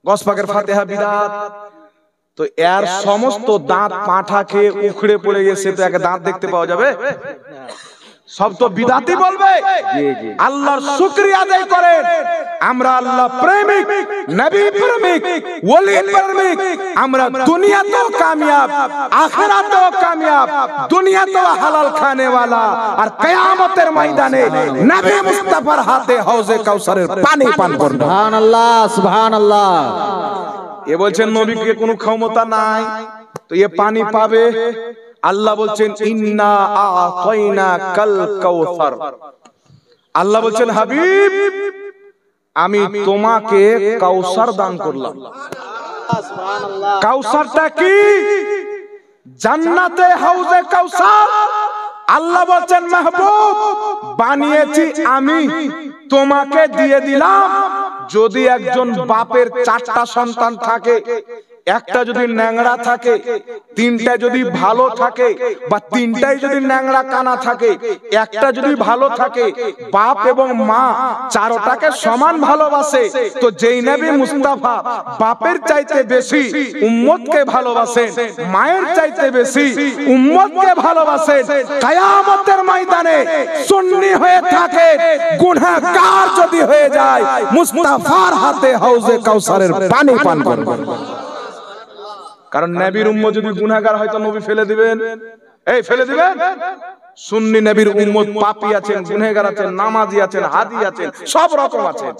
গস পাকের ফাতিহা বিদআত। তো এর সমস্ত দাঁত পাঁঠা খেয়ে উখড়ে পড়ে গেছে, তো একে দাঁত দেখতে পাওয়া যাবে? সব তো বিদআতই বলবে। আল্লাহর শুকরিয়া আদায় করেন, আমরা আল্লাহ প্রেমিক, নবী প্রেমিক, ওলি প্রেমিক, আমরা দুনিয়াতেও কামিয়াব, আখিরাতেও কামিয়াব, দুনিয়াতেও হালাল খানে ওয়ালা, আর কিয়ামতের ময়দানে নবী মুস্তাফার হাতে হাউজে কাউসারের পানি পান করব। সুবহানাল্লাহ সুবহানাল্লাহ। এ বলছেন নবীকে কোনো ক্ষমতা নাই, তো এ পানি পাবে। আল্লাহ বলছেন ইন্না আ'তাইনা কাল কাউসার, আল্লাহ বলছেন হাবিব আমি তোমাকে কাউসার দান করলাম। কাউসারটা কি? জান্নাতে হাউজে কাউসার। আল্লাহ বলছেন মাহবুব বানিয়েছি আমি, তোমাকে দিয়ে দিলাম। যদি একজন বাপের 4টা সন্তান থাকে, একটা যদি ন্যাংড়া থাকে, 3টা যদি ভালো থাকে, বা 3টাই যদি ন্যাংড়া কানা থাকে, একটা যদি ভালো থাকে, বাপ এবং মা 4টাকে সমান ভালোবাসে। তো যেই নবী মুস্তাফা বাপের চাইতে বেশি উম্মতকে ভালোবাসেন, মায়ের চাইতে বেশি উম্মতকে ভালোবাসেন, কিয়ামতের ময়দানে সুন্নি হয়ে থাকে, গুনাহগার যদি হয়ে যায়, মুস্তাফার হাতে হাউজে কাউসারের পানি পান করবেন। কারণ নবীর উম্মত যদি গুনাহগার হয় তো নবী ফেলে দিবেন, এই ফেলে দিবেন। সুন্নি নবীর উম্মত পাপী আছেন, গুনাহগার আছেন, নামাজি আছেন, হাদি আছেন, সব রকম আছেন।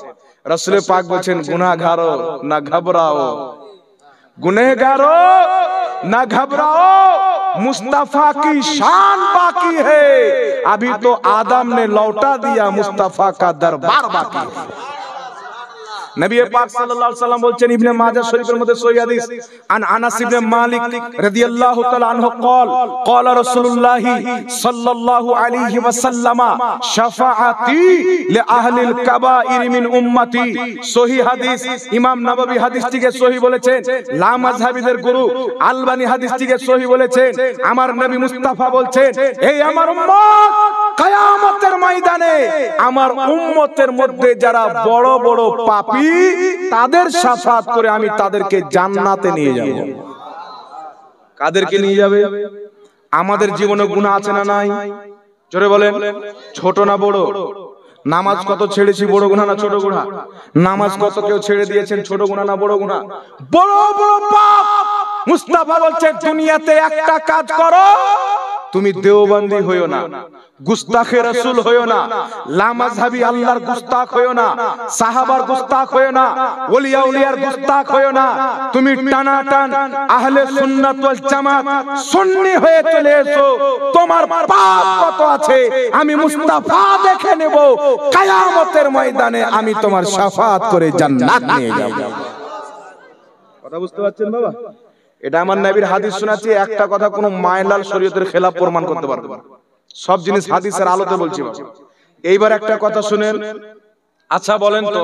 রাসূল পাক বলেন গুনাহগারো না ঘবরাও, गुनहगारो ना घबराओ, मुस्तफा की शान बाकी है, अभी तो आदम ने लौटा दिया, मुस्तफा का दरबार बाकी है। নবী পাক সাল্লাল্লাহু আলাইহি ওয়াসাল্লাম বলছেন ইবনে মাজাহ শরীফের মধ্যে সহিহ হাদিস আন আনাস ইবনে মালিক রাদিয়াল্লাহু তাআলা আনহু قال قال رسول الله صلى الله عليه وسلم شفاعتي لأهل الكبائر من امتي সহিহ হাদিস ইমাম নববী হাদিসটিকে সহিহ বলেছেন লা মাযহাবীদের গুরু আলবানী হাদিসটিকে সহিহ বলেছেন আমার নবী মুস্তাফা বলছেন এই আমার উম্মত কিয়ামতের ময়দানে আমার উম্মতের মধ্যে যারা বড় বড় পাপী তাদের শাফাত করে আমি তাদেরকে জান্নাতে নিয়ে যাব। কাদেরকে নিয়ে যাবে? আমাদের জীবনে গুনাহ আছে না নাই? জোরে বলেন, ছোট না বড়? নামাজ কত ছেড়েছি, বড় গুনাহ না ছোট গুনাহ? নামাজ কত কেউ ছেড়ে দিয়েছেন, ছোট গুনাহ না বড় গুনাহ? বড় বড় পাপ। মুস্তাফা বলছে দুনিয়াতে একটা কাজ করো, তুমি দেওবন্দি হইও না, গুস্তাখে রাসূল হইও না, লামাযহাবী আল্লাহর গুস্তাখ হইও না, সাহাবার গুস্তাখ হইও না, ওলিয়া উলিয়ার গুস্তাখ হইও না, তুমি টানাটান আহলে সুন্নাত ওয়াল জামাত সুন্নি হয়ে চলে এসো। তোমার পাপ কত আছে আমি মুস্তাফা দেখে নেব, কিয়ামতের ময়দানে আমি তোমার শাফাত করে জান্নাত নিয়ে যাব। কথা বুঝতে পারছেন বাবা? এটা আমার নবীর হাদিস শোনাচ্ছি, একটা কথা কোনো মায়লাল শরীয়তের খেলাফ প্রমাণ করতে পারবে না। সব জিনিস হাদিসের আলোতে বলছি বাবা। এইবার একটা কথা শুনেন। আচ্ছা বলেন তো,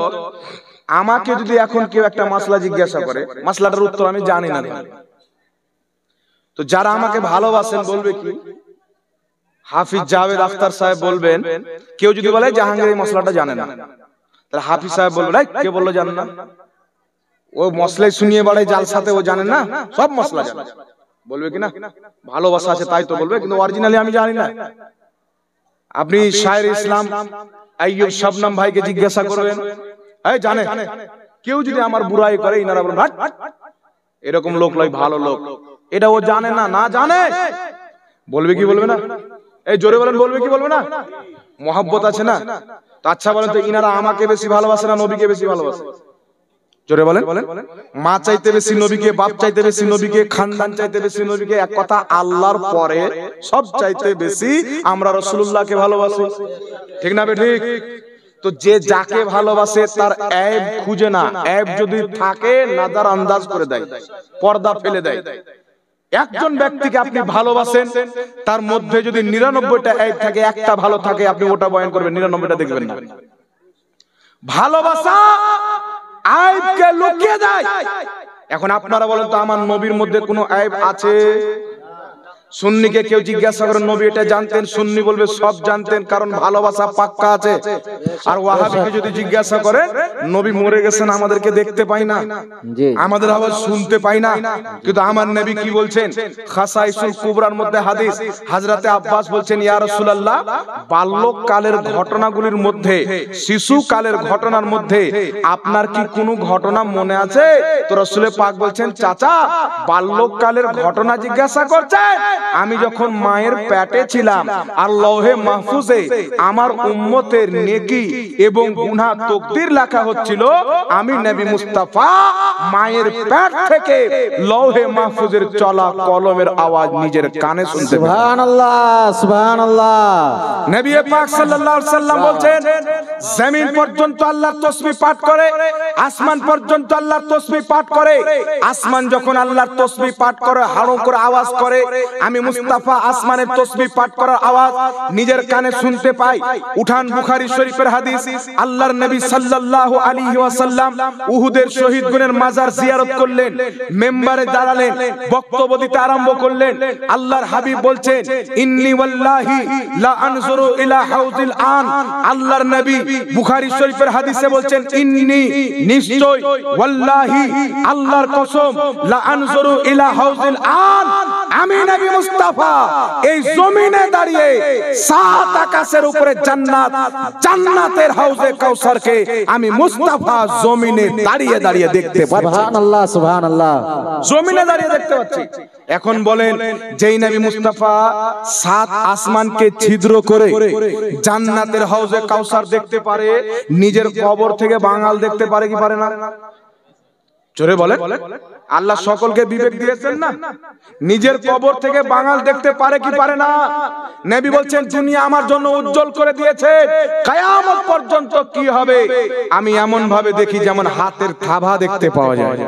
আমাকে যদি এখন কেউ একটা মাসলা জিজ্ঞাসা করে, মাসলাটার উত্তর আমি জানি না, তো যারা আমাকে ভালোবাসেন বলবে কি? হাফিজ জাভেদ আখতার সাহেব বলবেন। কেউ যদি বলে জাহাঙ্গীর এই মশলাটা জানে না, তাহলে হাফিজ সাহেব বলবেন কে বললো জানেন না? ও মশলাই শুনিয়ে বাড়ায় জালসাতে, ও জানেন না, সব মশলা জানে। বলবে কি না? ভালোবাসা আছে তাই তো বলবে, কিন্তু অরিজিনালি আমি জানি না। আপনি শায়ের ইসলাম আইয়ুব শবনম ভাইকে জিজ্ঞাসা করবেন, এই জানে? কেউ যদি আমার বুরাই করে ইনারা বলবেন হাট, এরকম লোক লয় ভালো লোক, এটা ও জানে না, না জানে। বলবে কি বলবে না? এই জোরে বলেন, বলবে কি বলবে না? মহব্বত আছে না? তো আচ্ছা বলেন তো, ইনারা আমাকে বেশি ভালোবাসে না নবীকে বেশি ভালোবাসে? জোরে বলেন। মা চাইতে বেশি নবীকে, বাপ চাইতে বেশি নবীকে, খানদান চাইতে বেশি নবীকে, এক কথা আল্লাহর পরে সব চাইতে বেশি আমরা রাসূলুল্লাহকে ভালোবাসি, ঠিক না ঠিক? তো যে যাকে ভালোবাসে তার ऐब খুঁজে না, ऐब যদি থাকে নাজার আন্দাজ করে দেয়, পর্দা ফেলে দেয়। একজন ব্যক্তিকে আপনি ভালোবাসেন, তার মধ্যে যদি 99টা ऐब থাকে, একটা ভালো থাকে, আপনি ওটা বয়ান করবেন, 99টা দেখবেন না। ভালোবাসা আইবকে লুকিয়ে দেয়। এখন আপনারা বলেন তো, আমার নবীর মধ্যে কোনো আইব আছে? সুন্নিকে কেউ জিজ্ঞাসা করেন নবী এটা জানতেন, সুন্নি বলবে সব জানতেন, কারণ ভালোবাসা পাক্কা আছে। আর ওয়াহাবিকে যদি জিজ্ঞাসা করে নবী মরে গেছেন, আমাদেরকে দেখতে পাই না, আমাদের আওয়াজ শুনতে পাই না, কিন্তু আমার নবী কি বলছেন? খাসাইসুল কুবরার মধ্যে হাদিস, হযরতে আব্বাস বলছেন ইয়া রাসূলুল্লাহ, বাল্যকালের ঘটনাগুলির মধ্যে, শিশুকালের ঘটনার মধ্যে আপনার কি কোনো ঘটনা মনে আছে? তো রাসূল পাক বলছেন চাচা, বাল্যকালের ঘটনা জিজ্ঞাসা করছেন? আমি যখন মায়ের পেটে ছিলাম আর লৌহে মাহফুজে আমার উম্মতের নেকি এবং গুনাহ তাকদীর লেখা হচ্ছিল, আমি নবী মুস্তাফা মায়ের পেট থেকে লৌহে মাহফুজের চলা কলমের আওয়াজ নিজের কানে শুনতে পেলাম। সুবহানাল্লাহ, সুবহানাল্লাহ। নবী পাক সাল্লাল্লাহু আলাইহি সাল্লাম বলছেন জমিন পর্যন্ত আল্লাহর তাসবিহ পাঠ করে, আসমান পর্যন্ত আল্লাহর তাসবিহ পাঠ করে। আসমান যখন আল্লাহর তাসবিহ পাঠ করে হাড়ো করে আওয়াজ করে, আমি মুস্তাফা আসমানের তাসবিহ পাঠ করার আওয়াজ নিজের কানে শুনতে পাই। উঠান বুখারী শরীফের হাদিস, আল্লাহর নবী সাল্লাল্লাহু আলাইহি ওয়াসাল্লাম উহুদের শহীদগণের মাজার জিয়ারত করলেন, মিম্বারে দাঁড়ালেন, বক্তব্য দিতে আরম্ভ করলেন। আল্লাহর হাবিব বলছেন ইন্নী ওয়াল্লাহি লা আনজুরু ইলা হাউজিল আন। আল্লাহর নবী বুখারী শরীফের হাদিসে বলছেন ইন্নী, নিশ্চয়, ওয়াল্লাহি, আল্লাহর কসম, লা আনজুরু ইলা হাউজিল আন, আমি নবী মুস্তাফা এই জমিনে দাঁড়িয়ে সাত আকাশের উপরে জান্নাত, জান্নাতের হাউজে কাউসারকে আমি মুস্তাফা জমিনে দাঁড়িয়ে দাঁড়িয়ে দেখতে পাচ্ছি। সুবহানাল্লাহ, সুবহানাল্লাহ। জমিনে দাঁড়িয়ে দেখতে পাচ্ছি। এখন বলেন, যেই নবী মুস্তাফা সাত আসমানকে ছিদ্র করে জান্নাতের হাউজে কাউসার দেখতে পারে, নিজের কবর থেকে বাঙাল দেখতে পারে কি পারে না? জোরে বলেন। আল্লাহ সকলকে বিবেক দিয়েছেন না? নিজের কবর থেকে বাঙাল দেখতে পারে কি পারে না? নবী বলছেন দুনিয়া আমার জন্য উজ্জ্বল করে দিয়েছে, কিয়ামত পর্যন্ত কি হবে আমি এমন ভাবে দেখি যেমন হাতের থাবা দেখতে পাওয়া যায়।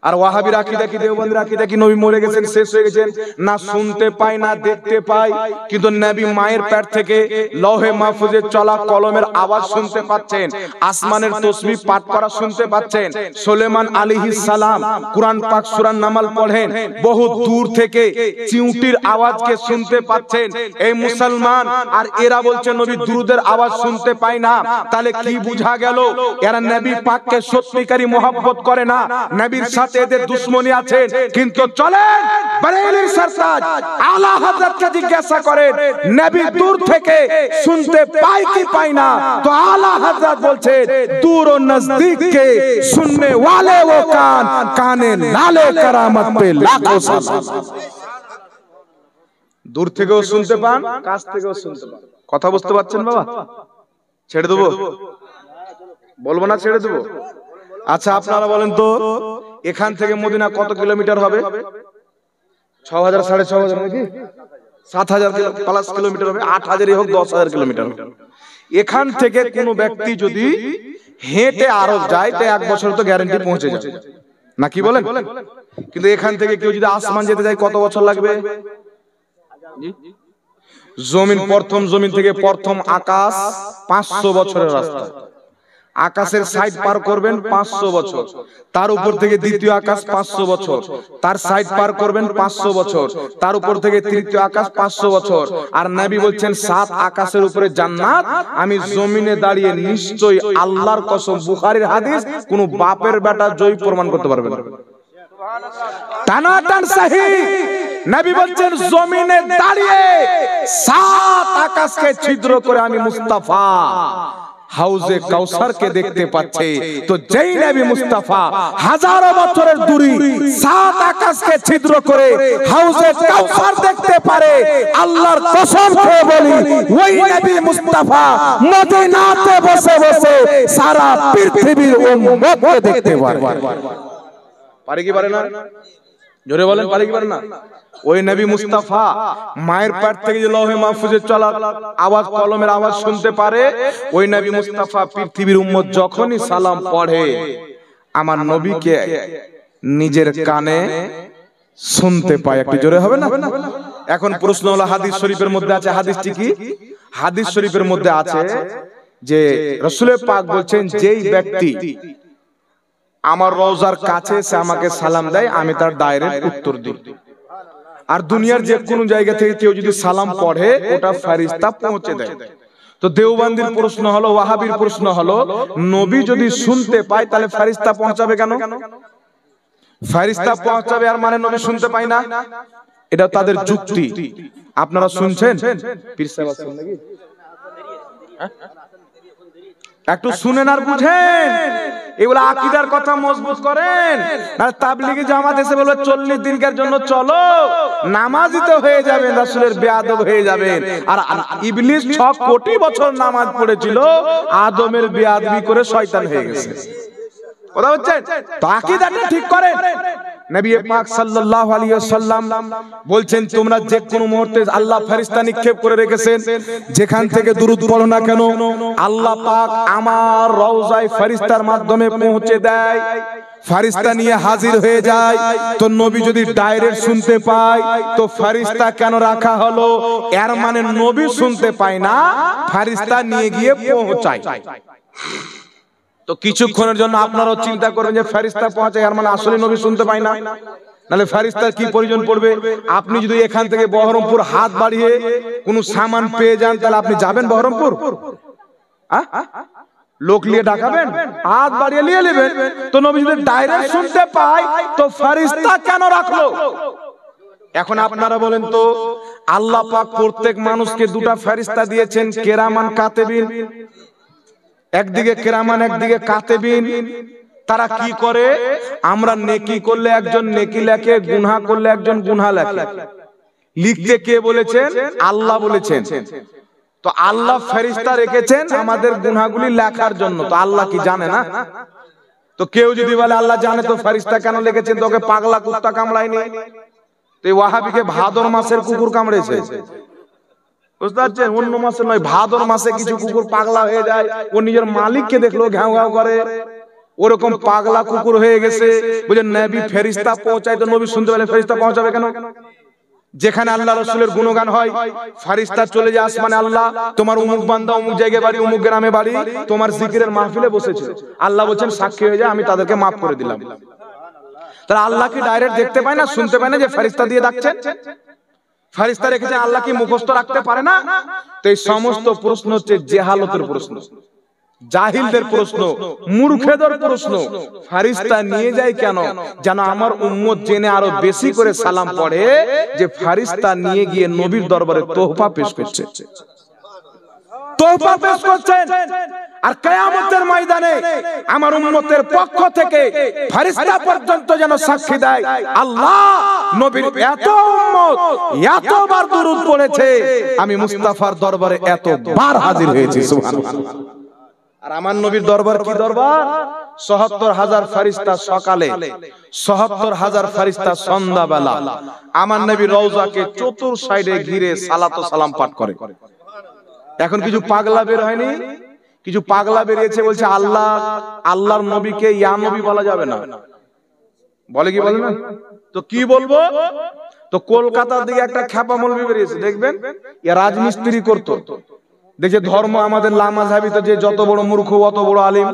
আর ওয়াহাবীর আকীদা কি, দেওবন্দির আকীদা কি নবী মরে গেছেন, শেষ হয়ে গেছেন, না শুনতে পাই না দেখতে পাই, কিন্তু নবী মায়ের পেট থেকে লৌহে মাহফুজে চলা কলমের আওয়াজ শুনতে পাচ্ছেন, আসমানের তাসবিহ পাঠ করা শুনতে পাচ্ছেন, সুলেমান আলাইহিস সালাম কুরআন পাক সূরা নামাল পড়েন, বহু দূর থেকে চিউটির আওয়াজকে শুনতে পাচ্ছেন। এই মুসলমান আর এরা বলছে নবী দুরুদের আওয়াজ শুনতে পাই না, তাহলে কি বোঝা গেল? এরা নবী পাককে সত্যিকারী মহব্বত করে না, নবীর এদের দুশ্মনী আছে। কিন্তু চলেন বরেলির সরতাজ আলা হযরতকে জিজ্ঞাসা করেন নবী দূর থেকে শুনতে পায় কি পায় না, তো আলা হযরত বলছে দূর ও নজদীক কে सुनने वाले वो कान काने नाले करामत पे लाखों सालाम। দূর থেকেও শুনতে পান, কাছ থেকেও শুনতে পান। কথা বুঝতে পারছেন বাবা? ছেড়ে দেবো? বলবো না ছেড়ে দেবো? আচ্ছা আপনারা বলেন তো এখান থেকে মদিনা কত কিলোমিটার হবে? 6000 6500 নাকি 7000 প্লাস কিলোমিটার হবে, 8000 হোক 10000 কিলোমিটার। এখান থেকে কোনো ব্যক্তি যদি হেঁটে আরব যায় তো 1 বছর তো গ্যারান্টি পৌঁছে যাবে, না কি বলেন? কিন্তু এখান থেকে কেউ যদি আসমান যেতে যায় কত বছর লাগবে? জমিন, প্রথম জমিন থেকে প্রথম আকাশ 500 বছরের রাস্তা। আকাশের সাইড পার করবেন 500 বছর, তার উপর থেকে দ্বিতীয় আকাশ 500 বছর, তার সাইড পার করবেন 500 বছর, তার উপর থেকে তৃতীয় আকাশ 500 বছর। আর নবী বলছেন 7 আকাশের উপরে জান্নাত, আমি জমিনে দাঁড়িয়ে নিশ্চয়ই আল্লাহর কসম, বুখারীর হাদিস, কোন বাপের বেটা জয় প্রমাণ করতে পারবে না। টানাটান সহিহ নবী বলছেন জমিনে দাঁড়িয়ে 7 আকাশকে ছিদ্র করে আমি মুস্তাফা হাউজে কাউসারকে দেখতে পাচ্ছে। তো যেই নবী মুস্তাফা হাজারো বছরের দূরি 7 আকাশকে ছিদ্র করে হাউজে কাউসার দেখতে পারে, আল্লাহর কসম খেয়ে বলি ওই নবী মুস্তাফা মদিনাতে বসে বসে সারা পৃথিবীর উম্মতকে দেখতে পারে। পারে কি পারে না? জোরে বলেন, পারে কি পারে না? ওই নবী মুস্তাফা মায়ের পেট থেকে যে লৌহে মাহফুজে চলা আওয়াজ, কলমের আওয়াজ শুনতে পারে, ওই নবী মুস্তাফা পৃথিবীর উম্মত যখনই সালাম পড়ে আমার নবীকে নিজের কানে শুনতে পায়। একটু জোরে হবে না? এখন প্রশ্ন হলো হাদিস শরীফের মধ্যে আছে, হাদিসটি কি? হাদিস শরীফের মধ্যে আছে যে রাসূল পাক বলছেন যেই ব্যক্তি আমার রওজার কাছে এসে আমাকে সালাম দেয় আমি তার ডাইরেক্ট উত্তর দিই। আর দুনিয়ার যে কোনো জায়গা থেকে কেউ যদি সালাম পড়ে ওটা ফেরেশতা পৌঁছে দেয়। তো দেওবন্দির প্রশ্ন হলো, ওয়াহাবীর প্রশ্ন হলো, নবী যদি শুনতে পায় তাহলে ফেরেশতা পৌঁছাবে কেন? ফেরেশতা পৌঁছাবে আর মানে নবী শুনতে পায় না, এটা তাদের যুক্তি। আপনারা শুনছেন? পীর সাহেব আছেন নাকি? একটু শুনেন আর বুঝেন, এগুলা আকীদার কথা মজবুত করেন। আর তাবলীগী জামাত এসে বলে 40 দিনকার জন্য চলো, নামাজি তো হয়ে যাবেন, রাসূলের বেয়াদব হয়ে যাবেন। আর ইবলিস 6 কোটি বছর নামাজ পড়েছিল, আদমের বেয়াদবি করে শয়তান হয়ে গেছে। কথা হচ্ছেন? তো আকীদাটা ঠিক করেন। নবী পাক সাল্লাল্লাহু আলাইহি ওয়াসাল্লাম বলছেন তোমরা যে কোনো মুহূর্তে আল্লাহ ফেরেশতা নিক্ষেপ করে রেখেছেন, যেখান থেকে দুরূদ পড়ো না কেন আল্লাহ পাক আমার রওজায় ফেরেশতার মাধ্যমে পৌঁছে দেয়, ফেরেশতা নিয়ে হাজির হয়ে যায়। তো নবী যদি ডাইরেক্ট শুনতে পায় তো ফেরেশতা কেন রাখা হলো? এর মানে নবী শুনতে পায় না, ফেরেশতা নিয়ে গিয়ে পৌঁছায়। তো কিছুক্ষণের জন্য আপনারাও চিন্তা করবেন যে ফেরেশতা পৌঁছায়, আর মানে আসলে নবী শুনতে পায় না, নালে ফেরেশতার কি প্রয়োজন পড়বে? আপনি যদি এখান থেকে বহরমপুর হাত বাড়িয়ে কোনো সামান পেয়ে যান তাহলে আপনি যাবেন বহরমপুর? লোক নিয়ে ডাকাবেন? হাত বাড়িয়ে নিয়ে নেবেন। তো নবী যদি ডাইরেক্ট শুনতে পায় তো ফেরেশতা কেন রাখলো? এখন আপনারা বলেন তো আল্লাহ পাক প্রত্যেক মানুষকে দুটো ফেরেশতা দিয়েছেন, কেরামান কাতেবিন। একদিকে কেরামান একদিকে কাতেবিন। তারা কি করে? আমরা নেকি করলে একজন নেকি লেখে, গুনাহ করলে একজন গুনাহ লেখে। লিখতে কে বলেছেন? আল্লাহ বলেছেন। তো আল্লাহ ফেরেশতা রেখেছেন আমাদের গুনাহগুলি লেখার জন্য। তো আল্লাহ কি জানে না? তো কেউ যদি বলে আল্লাহ জানে তো ফেরেশতা কেন লিখেছেন, তোকে পাগলা কুত্তা কামড়ায়নি, তো এই ওয়াহাবিকে ভাদর মাসের কুকুর কামড়েছে, বুঝতে পারছেন? অন্য মাসে নয়, ভাদর মাসে কিছু কুকুর পাগলা হয়ে যায়, ও নিজের মালিককে দেখলো ঘ্যাও ঘ্যাও করে, ওরকম পাগলা কুকুর হয়ে গেছে। বুঝলেন, নবী ফেরেশতা পৌঁছায় তো নবী শুনতে পেলে ফেরেশতা পৌঁছাবে কেন? যেখানে আল্লাহ রাসূলের গুণগান হয়, ফেরেশতা চলে যায় আসমানে, আল্লাহ তোমার অমুক বান্দা অমুক জায়গায় বাড়ি, অমুক গ্রামে বাড়ি, তোমার জিকিরের মাহফিলে বসেছে, আল্লাহ বলছেন সাক্ষী হয়ে যায়, আমি তাদেরকে মাফ করে দিলাম। তাহলে আল্লাহ কি ডাইরেক্ট দেখতে পায় না, শুনতে পায় না যে ফেরেশতা দিয়ে ডাকছেন? ফেরেশতা রেখেছে, আল্লাহ কি মুখস্থ রাখতে পারে না? তো এই সমস্ত প্রশ্ন হচ্ছে জেহালতের প্রশ্ন, জাহিলদের প্রশ্ন, মূর্খদের প্রশ্ন। ফেরেশতা নিয়ে যায় কেন? যেন আমার উম্মত জেনে আরো বেশি করে সালাম পড়ে যে ফেরেশতা নিয়ে গিয়ে নবীর দরবারে তোহফা পেশ করছে, তোহফা পেশ করছেন। আর কিয়ামতের ময়দানে আমার উম্মতের পক্ষ থেকে ফেরেশতা পর্যন্ত যেন সাক্ষী দেয়, আল্লাহ নবীর এত উম্মত এতবার দুরূদ পড়েছে, আমি মুস্তাফার দরবারে এতবার হাজির হয়েছি। সুবহানাল্লাহ। আর আমার নবীর দরবার কি দরবার? ৭৭,০০০ ফেরেশতা সকালে, ৭৭,০০০ ফেরেশতা সন্ধ্যাবেলা আমার নবীর রওজাকে চতুর সাইডে ঘিরে সালাত ও সালাম পাঠ করে। এখন কিছু পাগলা বের হয়নি, কিছু পাগলা বেরিয়েছে, বলছে আল্লাহ আল্লাহর নবীকে ইয়া নবী বলা যাবে না, বলে কি বলে না? তো কি বলবো? তো কলকাতার দিকে একটা খ্যাপা মৌলবি বেরিয়েছে, দেখবেন ইয়া রাজমিস্ত্রি করতো, দেখে ধর্ম আমাদের লামাযহাবি, তো যে যত বড় মূর্খ অত বড় আলিম।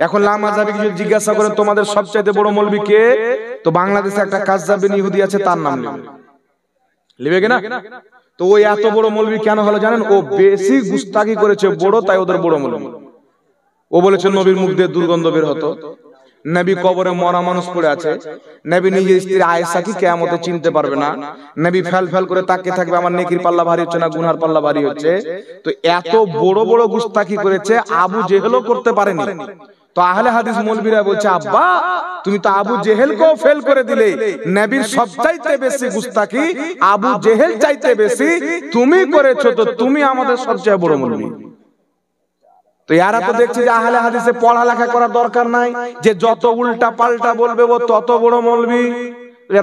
এখন লামাযহাবি কিছু জিজ্ঞাসা করেন তোমাদের সবচেয়ে বড় মৌলবি কে, তো বাংলাদেশে একটা কাযযাবিন ইহুদি আছে, তার নাম লিবে কিনা? তো ওই এত বড় মৌলবি কেন হলো জানেন? ও বেশি গুস্তাখি করেছে বড়, তাই ওদের বড় মৌলবি। ও বলেছে নবীর মুখ দিয়ে দুর্গন্ধ বের হতো, নবী কবরে মরা মানুষ পড়ে আছে, নবী নিজের স্ত্রী আয়েশা কি কিয়ামতে চিনতে পারবে না, নবী ফেল ফেল করে তাকিয়ে থাকবে, আমার নেকির পাল্লা ভারী হচ্ছে না গুনার পাল্লা ভারী হচ্ছে। তো এত বড় বড় গুস্তাখি করেছে, আবু জেহেলও করতে পারেনি। তো আহলে হাদিস মৌলবীরা বলছে, আব্বা তুমি তো আবু জেহেলকেও ফেল করে দিলে, নবীর সবচাইতে বেশি গুস্তাখি আবু জেহেল চাইতে বেশি তুমি করেছো, তো তুমি আমাদের সবচেয়ে বড় মৌলবী। তো এরা তো দেখছে যে আহলে হাদিসে পড়ালেখা করার দরকার নাই, যে যত উল্টা পাল্টা বলবে ও তত বড় মৌলবী।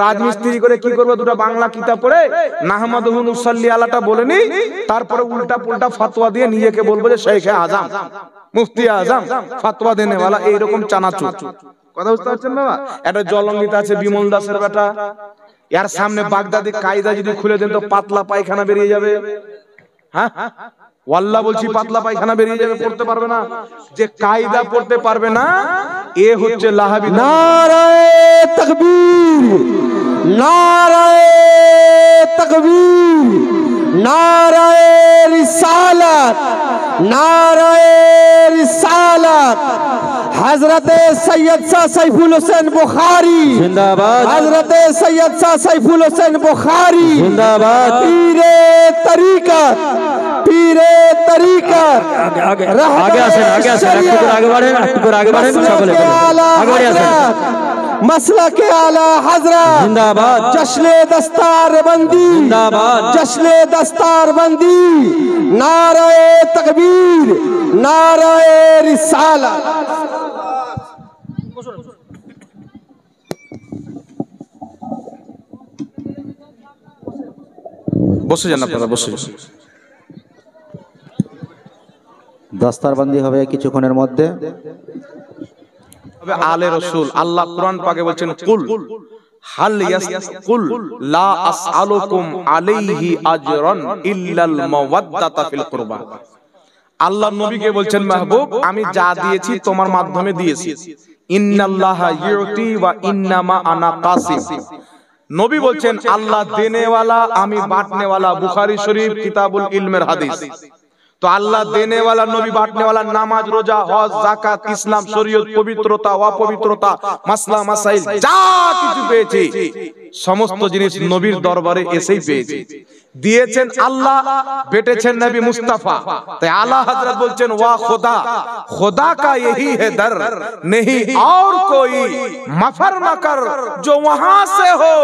রাজমিস্ত্রি করে কি করবে? দুটো বাংলা কিতাব পড়ে নাহমাদুহু নুসাল্লি আলাটা বলেনি, তারপরে উল্টা পুল্টা ফতোয়া দিয়ে নিজেকে বলবো যে শেখে আজম, মুফতি আজম, ফতোয়া দেনে वाला, এইরকম চানাচুর কথা। বুঝতে পারছেন বাবা? এটা জলঙ্গিত আছে বিমল দাসের বেটা, এর সামনে বাগদাদি কায়দা যদি খুলে দেন তো পাতলা পায়খানা বেরিয়ে যাবে। হ্যাঁ ওয়াল্লাহ বলছি, পাতলা পায়খানা বেরিয়ে যাবে, পড়তে পারবে না। যে কায়দা পড়তে পারবে না, এ হচ্ছে লাহাবি। নারায়ে তাকবীর, নারায়ে তাকবীর, নারায়ে রিসালাত, নারায়ে রিসালাত। হযরতে সৈয়দ শাহ সাইফুল হোসেন বুখারী জিন্দাবাদ, হযরতে সৈয়দ শাহ সাইফুল হোসেন বুখারী জিন্দাবাদ। পীরে তরিকত, পীরে তরিকত, আগে আসেন, আগে আসেন, একটু আগে বাড়েন, একটু আগে বাড়েন, সকলে আগে আসেন। मसलक आला हजरत जिंदाबाद, जश्न दस्तार बंदी जिंदाबाद, जश्न दस्तार बंदी, नाराए तकबीर, नाराए रिसालत। বসে যান আপনারা, বসে। দস্তারবন্দি হবে কিছুক্ষণের মধ্যে। আলে রাসূল, আল্লাহ কোরআন পাকে বলছেন কুল হাল ইয়াসকুল লা আসআলুকুম আলাইহি আজরান ইল্লাল মাওয়াদ্দাতা ফিল কুরবা। আল্লাহ নবীকে বলছেন মাহবুব, আমি যা দিয়েছি তোমার মাধ্যমে দিয়েছি। ইন্নাল্লাহা ইউতি ওয়া ইন্নামা আনা কাসিম। নবী বলছেন আল্লাহ দেনেওয়ালা, আমি বাঁটনেওয়ালা। বুখারী শরীফ কিতাবুল ইলমের হাদিস। তো আল্লাহ দেনেওয়ালা, নবী বাঁটনেওয়ালা। নামাজ, রোজা, হজ, যাকাত, ইসলাম, শরীয়ত, পবিত্রতা, অপবিত্রতা, মাসলা মাসাইল যা কিছু পেয়েছি সমস্ত জিনিস নবীর দরবারে এসেই পেয়েছি। দিয়েছেন আল্লাহ, বেটেছেন নবী মুস্তাফা। তাই আলা হযরত বলছেন ওয়া খুদা, खुदा का यही है दर, नहीं और कोई मफर मकर, जो वहां से हो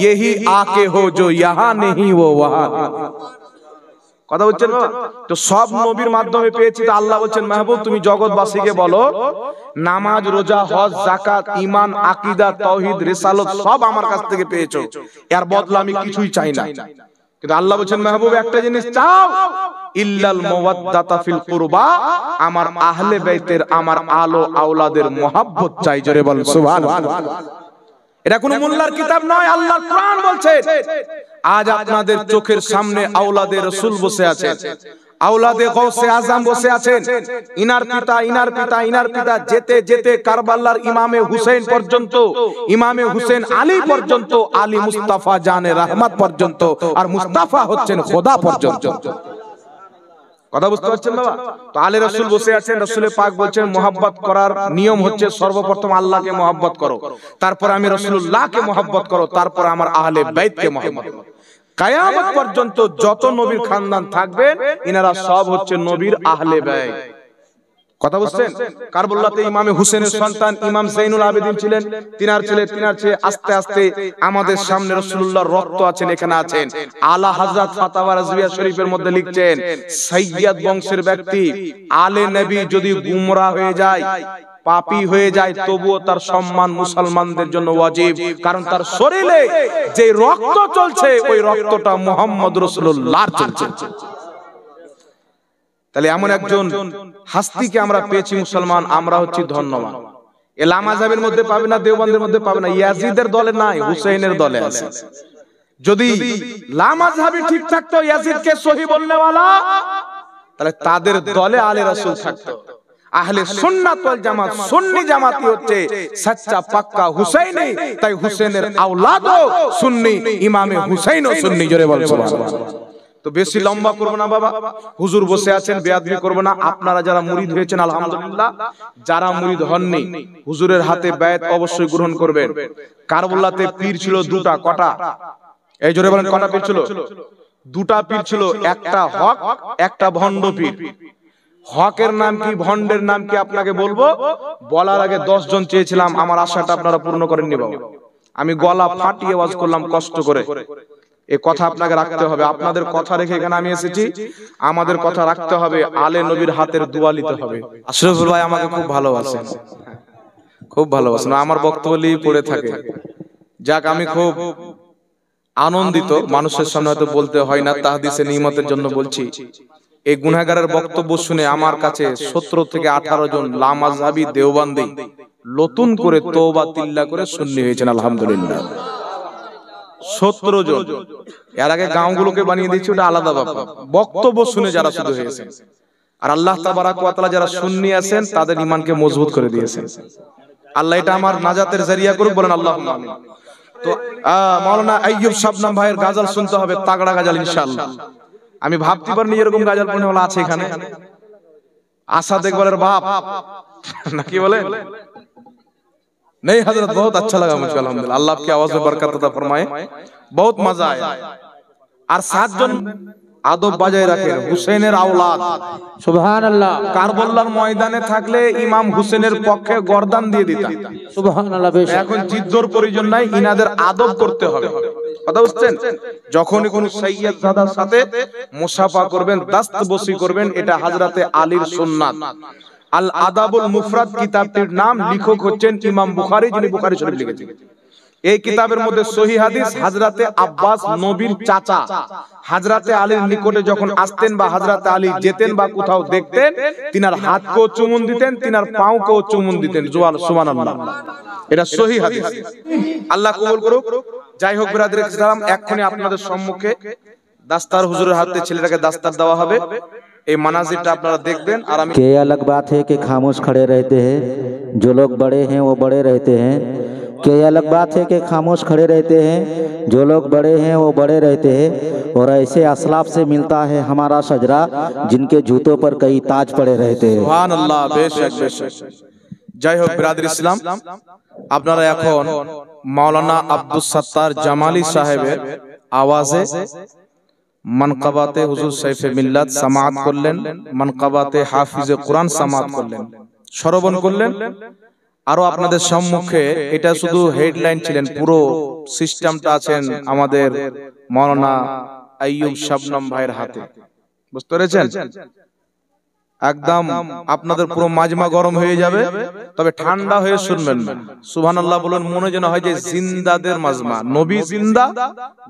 यही आके हो, जो यहां नहीं वो वहां। কথা বলছেন বাবা? তো সব নবীর মাধ্যমে পেয়েছি, তো আল্লাহ বলছেন মাহবুব তুমি জগৎবাসীকে বলো নামাজ, রোজা, হজ, যাকাত, ঈমান, আকীদা, তাওহীদ, রিসালাত সব আমার কাছ থেকে পেয়েছো, এর বদলা আমি কিছুই চাই না। কিন্তু আল্লাহ বলছেন মাহবুব একটা জিনিস চাও, ইল্লাল মাওয়াদ্দাতা ফিল কুরবা, আমার আহলে বাইতের, আমার আলো আওলাদের মহব্বত চাই। জোরে বলেন সুবহানাল্লাহ। এটা কোনো মোল্লার কিতাব নয়, আল্লাহর কোরআন বলছে। আজ আপনাদের চোখের সামনে আওলাদে রাসূল বসে আছেন, আওলাদে গাউসে আজম বসে আছেন, ইনার পিতা ইনার পিতা ইনার পিতা যেতে যেতে কারবালার ইমামে হুসেন পর্যন্ত, ইমামে হুসেন আলী পর্যন্ত, আলী মুস্তাফা জানে রহমত পর্যন্ত, আর মুস্তাফা হচ্ছেন খোদা পর্যন্ত। কথা বুঝতে পারছেন বাবা? তো আলে রাসূল বসে আছেন, রাসূলে পাক বলছেন মহব্বত করার নিয়ম হচ্ছে সর্বপ্রথম আল্লাহকে মহব্বত করো, তারপর আমি রাসূলুল্লাহকে মহব্বত করো, তারপর আমার আহলে বাইতকে মহব্বত করো। কিয়ামত পর্যন্ত যত নবীর খানদান থাকবেন ইনারা সব হচ্ছে নবীর আহলে বাইত। কথা বুঝছেন? কারবালাতে ইমামে হুসেনের সন্তান ইমাম যাইনুল আবেদিন ছিলেন, তিনার ছেলে আস্তে আস্তে আমাদের সামনে রাসূলুল্লাহর রক্ত আছেন, এখানে আছেন। আলা হযরত ফাতাওয়া রাজবিয়া শরীফের মধ্যে লিখছেন সাইয়্যিদ বংশের ব্যক্তি আলে নবী যদি গুমরা হয়ে যায়, পাপী হয়ে যায়, তবুও তার সম্মান মুসলমানদের জন্য ওয়াজিব, কারণ তার শরীরে যে রক্ত চলছে ওই রক্তটা মুহাম্মদ রাসূলুল্লাহর চলছে। তাহলে এমন একজন হাস্তিকে আমরা পেয়েছি মুসলমান, আমরা হচ্ছি ধন্যবান। এলা মাযহাবের মধ্যে পাবে না, দেওবন্দের মধ্যে পাবে না, ইয়াজিদের দলে নাই, হুসাইনের দলে আছে। যদি লা মাযহাবি ঠিক থাকতো, ইয়াজিদকে সহি বলনেওয়ালা, তাহলে তাদের দলে আলে রাসূল থাকতো। আহলে সুন্নাত ওয়াল জামাত, সুন্নি জামাতি হচ্ছে সচ্চা পাক্কা হুসাইনি, তাই হুসেনের আওলাদও সুন্নি, ইমামে হুসাইনও সুন্নি। জোরে বল সুবহানাল্লাহ। তো বেশি লম্বা করব না বাবা, হুজুর বসে আছেন, বেয়াদবি করব না। আপনারা যারা মুরিদ হয়েছেন আলহামদুলিল্লাহ, যারা মুরিদ হননি হুজুরের হাতে বায়াত অবশ্যই গ্রহণ করবেন। কারবালাতে পীর ছিল দুটা, কটা? এই জোরে বলেন কটা পীর ছিল? দুটা পীর ছিল, একটা হক, একটা ভণ্ড পীর। হকের নাম কি, ভণ্ডের নাম কি আপনাকে বলবো, বলার আগে 10 জন চেয়েছিলাম, আমার আশাটা আপনারা পূর্ণ করেননি বাবা। আমি গলা ফাটিয়ে ওয়াজ করলাম কষ্ট করে। এই কথা আপনাকে রাখতে হবে, আপনাদের কথা রেখে এখানে আমি এসেছি, আমাদের কথা রাখতে হবে, আলে নবীর হাতের দোয়া নিতে হবে। আশরাফুল ভাই আমাকে খুব ভালোবাসেন, খুব ভালোবাসেন, আমার বক্তব্যই পড়ে থাকে। যাক, আমি খুব আনন্দিত, মানুষের সামনে হয়তো বলতে হয় না, তাহদিসে নিয়মতের জন্য বলছি। এই গুনাহগারের বক্তব্য শুনে আমার কাছে 17 থেকে 18 জন লা মাযহাবী দেওবন্দি নতুন করে তওবা তিল্লা করে সুন্নি হয়েছেন আলহামদুলিল্লাহ। 17 জন। এর আগে গাঁওগুলোকে বানিয়ে দিয়েছে, ওটা আলাদা ব্যাপার। বক্তব্য শুনে যারা শুধু হয়েছে, আর আল্লাহ তাবারাক ওয়া তাআলা যারা সুন্নি আছেন তাদের ঈমানকে মজবুত করে দিয়েছেন। আল্লাহ এটা আমার নাজাতের জারিয়া করুক, বলেন আল্লাহুম্মা আমিন। তো মাওলানা আইয়ুব শাবনাম ভাইয়ের গাজাল শুনতে হবে, তাগড়া গাজাল ইনশাআল্লাহ। আমি ভাবতে পারিনি এরকম গাজাল পড়নেওয়ালা আছে এখানে। আসাদ ইকবালের বাপ নাকি বলে नहीं हजरत, बहुत अच्छा लगा मुझे अल्हम्दुलिल्लाह। अल्लाह आपकी आवाज में बरकत अता फरमाए, बहुत मजा आया। और 7 জন আদব বজায় রাখেন, হুসেনের আওলাদ সুবহানাল্লাহ। কারবালার ময়দানে থাকলে ইমাম হুসেনের পক্ষে গর্দান দিয়ে দিতাম। সুবহানাল্লাহ। এখন জিদ্দর প্রয়োজন নাই, ইনাদের আদব করতে হবে। কথা বুঝছেন? যখনই কোন সাইয়্যিদ দাদার সাথে মুসাফা করবেন, দাস্ত বসি করবেন, এটা হযরতে আলীর সুন্নাত। আল আদাবুল মুফরাদ কিতাবটির নাম, লেখক হচ্ছেন ইমাম বুখারী, যিনি বুখারী শরীফ লিখেছেন। এই কিতাবের মধ্যে সহিহ হাদিস, হযরতে আব্বাস নবীর চাচা হযরতে আলীর নিকটে যখন আসতেন বা হযরতে আলী যেতেন বা কোথাও দেখতেন, তিনার হাতকেও চুমুন দিতেন, তিনার পাওকেও চুমুন দিতেন। সুবহানাল্লাহ। এটা সহিহ হাদিস, আল্লাহ কবুল করুক। যাই হোক ব্রাদার ইসলাম, এক্ষুনি আপনাদের সম্মুখে দাস্তার হুজুরের হাতে ছেলেটাকে দাস্তার দেওয়া হবে। এই মানাজিরটা আপনারা দেখবেন। আর আমি ये अलग बात है कि खामोश खड़े रहते हैं, जो लोग बड़े हैं वो बड़े रहते हैं। कि ये अलग बात है कि खामोश खड़े रहते हैं, जो लोग बड़े हैं वो बड़े रहते हैं। और ऐसे असलाफ से मिलता है हमारा शजरा, जिनके जूतों पर कई ताज पड़े रहते हैं। সুবহানাল্লাহ। বেশক বেশক। যাই হোক ব্রাদার ইসলাম, আপনারা এখন মাওলানা আব্দুস সাত্তার জামালি সাহেবের আওয়াজে মানকাবাতে হুজুর সাইফে মিল্লাত সামাত করলেন, মানকাবাতে হাফিজে কোরআন সামাত করলেন, শ্রবণ করলেন। আরো আপনাদের সম্মুখে, এটা শুধু হেডলাইন ছিলেন, পুরো সিস্টেমটা আছেন আমাদের মাওলানা আইয়ুব শাবনাম ভাইয়ের হাতে। বুঝতে পেরেছেন? একদম আপনাদের পুরো মাজমা গরম হয়ে যাবে, তবে ঠান্ডা হয়ে শুনবেন না। সুবহানাল্লাহ বলুন, মনে যেন হয় যে জিন্দাদের মাজমা, নবী জিন্দা,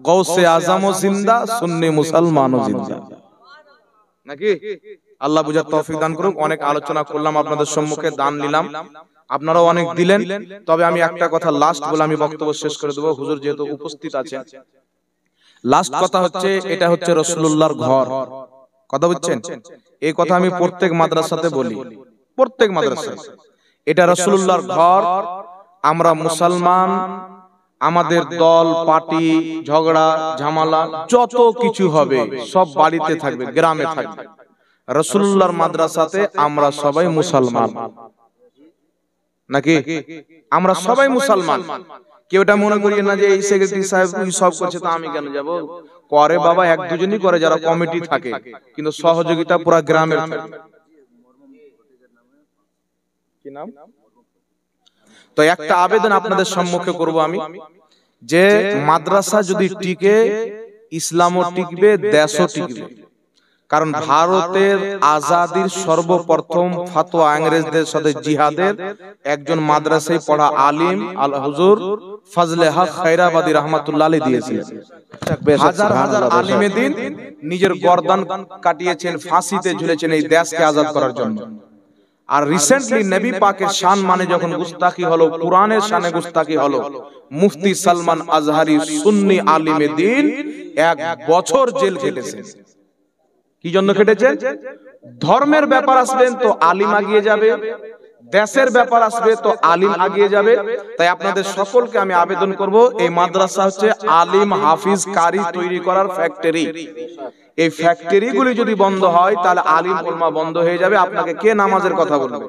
গৌসে আজমও জিন্দা, সুন্নি মুসলমানও জিন্দা, নাকি? আল্লাহ বুঝার তৌফিক দান করুক। অনেক আলোচনা করলাম আপনাদের সম্মুখে, দান নিলাম, আপনারাও অনেক দিলেন। তবে আমি একটা কথা লাস্ট বলে আমি বক্তব্য শেষ করে দেবো, হুজুর যেহেতু উপস্থিত আছেন। লাস্ট কথা হচ্ছে, এটা হচ্ছে রাসূলুল্লাহর ঘর, কথা বুঝছেন? এই কথা আমি প্রত্যেক মাদ্রাসাতে বলি, প্রত্যেক মাদ্রাসায়। এটা রাসূলুল্লাহর ঘর। আমরা মুসলমান, আমাদের দল পার্টি ঝগড়া ঝামেলা যত কিছু হবে সব বাড়িতে থাকবে, গ্রামে থাকবে। রাসূলুল্লাহর মাদ্রাসাতে আমরা সবাই মুসলমান, নাকি? আমরা সবাই মুসলমান। কেউ এটা মনে করিয়ে না যে এই সেক্রেটারি সাহেব সব করছে তো আমি কেন যাব। করে বাবা, এক দুজনই করে যারা কমিটি থাকে, কিন্তু সহযোগিতা পুরো গ্রামের থাকে। কি নাম? তো একটা আবেদন আপনাদের সম্মুখে করব আমি, যে মাদ্রাসা যদি টিকে, ইসলামও টিকবে, দেশও টিকবে। কারণ ভারতের আজাদির সর্বপ্রথম ফতোয়া ইংরেজদের সাথে জিহাদের একজন মাদ্রাসায় পড়া আলিম আল হুজুর ফজলে হক খায়রাবাদী রাহমাতুল্লাহ আলাইহি দিয়েছিলেন। হাজার হাজার আলিমে দ্বীন নিজের গর্দান কাটিয়েছেন, ফাঁসিতে ঝুলেছেন এই দেশকে আজাদ করার জন্য। আর রিসেন্টলি নবী পাকের শান মানে যখন গুস্তাখি হলো, কুরআনের শানে গুস্তাখি হলো, মুফতি সালমান আজহারি সুন্নি আলিমে দ্বীন 1 বছর জেল খেটেছেন। কি জন্য খেটেছেন? ধর্মের ব্যাপার আসবেন তো আলিম আগিয়ে যাবে, দেশের ব্যাপার আসবে তো আলিম আগিয়ে যাবে। তাই আপনাদের সকলকে আমি আবেদন করব, এই মাদ্রাসা হচ্ছে আলিম হাফিজ কারি তৈরি করার ফ্যাক্টরি। এই ফ্যাক্টরিগুলি যদি বন্ধ হয় তাহলে আলিম উলমা বন্ধ হয়ে যাবে। আপনাকে কে নামাজের কথা বলবে,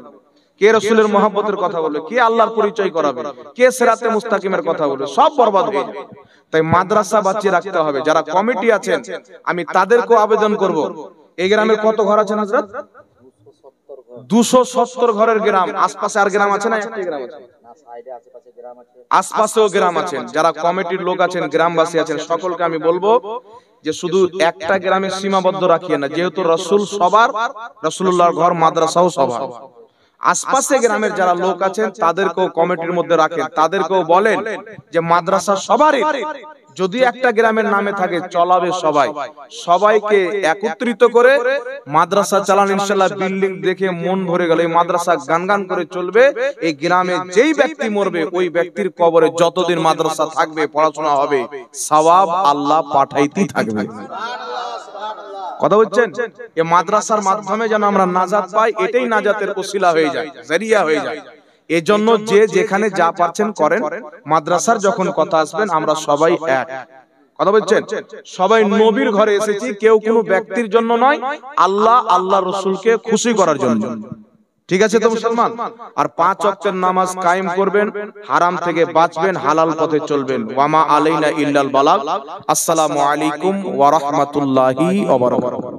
কে রাসূলের মহব্বতের কথা বলবে, কে আল্লাহর পরিচয় করাবে, কে সিরাতে মুস্তাকিমের কথা বলবে, সব বরবাদ হয়ে যাবে। তাই মাদ্রাসা বাঁচিয়ে রাখতে হবে। যারা কমিটি আছেন আমি তাদেরকেও আবেদন করব, এই গ্রামের কত ঘর আছেন হযরত? 270 ঘরের গ্রাম। আশপাশে আর গ্রাম আছে না? একটা গ্রাম আছে, আশপাশেও গ্রাম আছেন। যারা কমিটির লোক আছেন, গ্রামবাসী আছেন, সকলকে আমি বলবো যে শুধু একটা গ্রামের সীমাবদ্ধ রাখিয়ে না, যেহেতু রাসূল সবার, রাসূলুল্লাহর ঘর মাদ্রাসাও সবার। আশপাশে গ্রামের যারা লোক আছেন তাদেরকেও কমিটির মধ্যে রাখেন, তাদেরকেও বলেন যে মাদ্রাসা সবারই, যদি একটা গ্রামের নামে থাকে চলাবে সবাই। সবাইকে একত্রিত করে মাদ্রাসা চালান, ইনশাআল্লাহ বিল্ডিং দেখে মন ভরে গেল। এই মাদ্রাসা গান গান করে চলবে। এই গ্রামে যেই ব্যক্তি মরবে ওই ব্যক্তির কবরে যতদিন মাদ্রাসা থাকবে, পড়াশোনা হবে, সওয়াব আল্লাহ পাঠাইতেই থাকবে। কথা বলছেন? এই মাদ্রাসার মাধ্যমে যেন আমরা নাজাত পাই, এটাই নাজাতের ওসিলা হয়ে যায়, জারিয়া হয়ে যায়। এজন্য যে যেখানে যা পারছেন করেন। মাদ্রাসার যখন কথা আসবেন আমরা সবাই এক। কথা বলছেন? সবাই নবীর ঘরে এসেছি, কেউ কোনো ব্যক্তির জন্য নয়, আল্লাহ আল্লাহ রাসূলকে খুশি করার জন্য। ঠিক আছে তো মুসলমান? আর 5 ওয়াক্তের নামাজ কায়েম করবেন, হারাম থেকে বাঁচবেন, হালাল পথে চলবেন। ওয়ামা আলাইনা ইল্লাল বালাগ। আসসালামু আলাইকুম ওয়া রাহমাতুল্লাহি ওয়া বারাকাতুহু।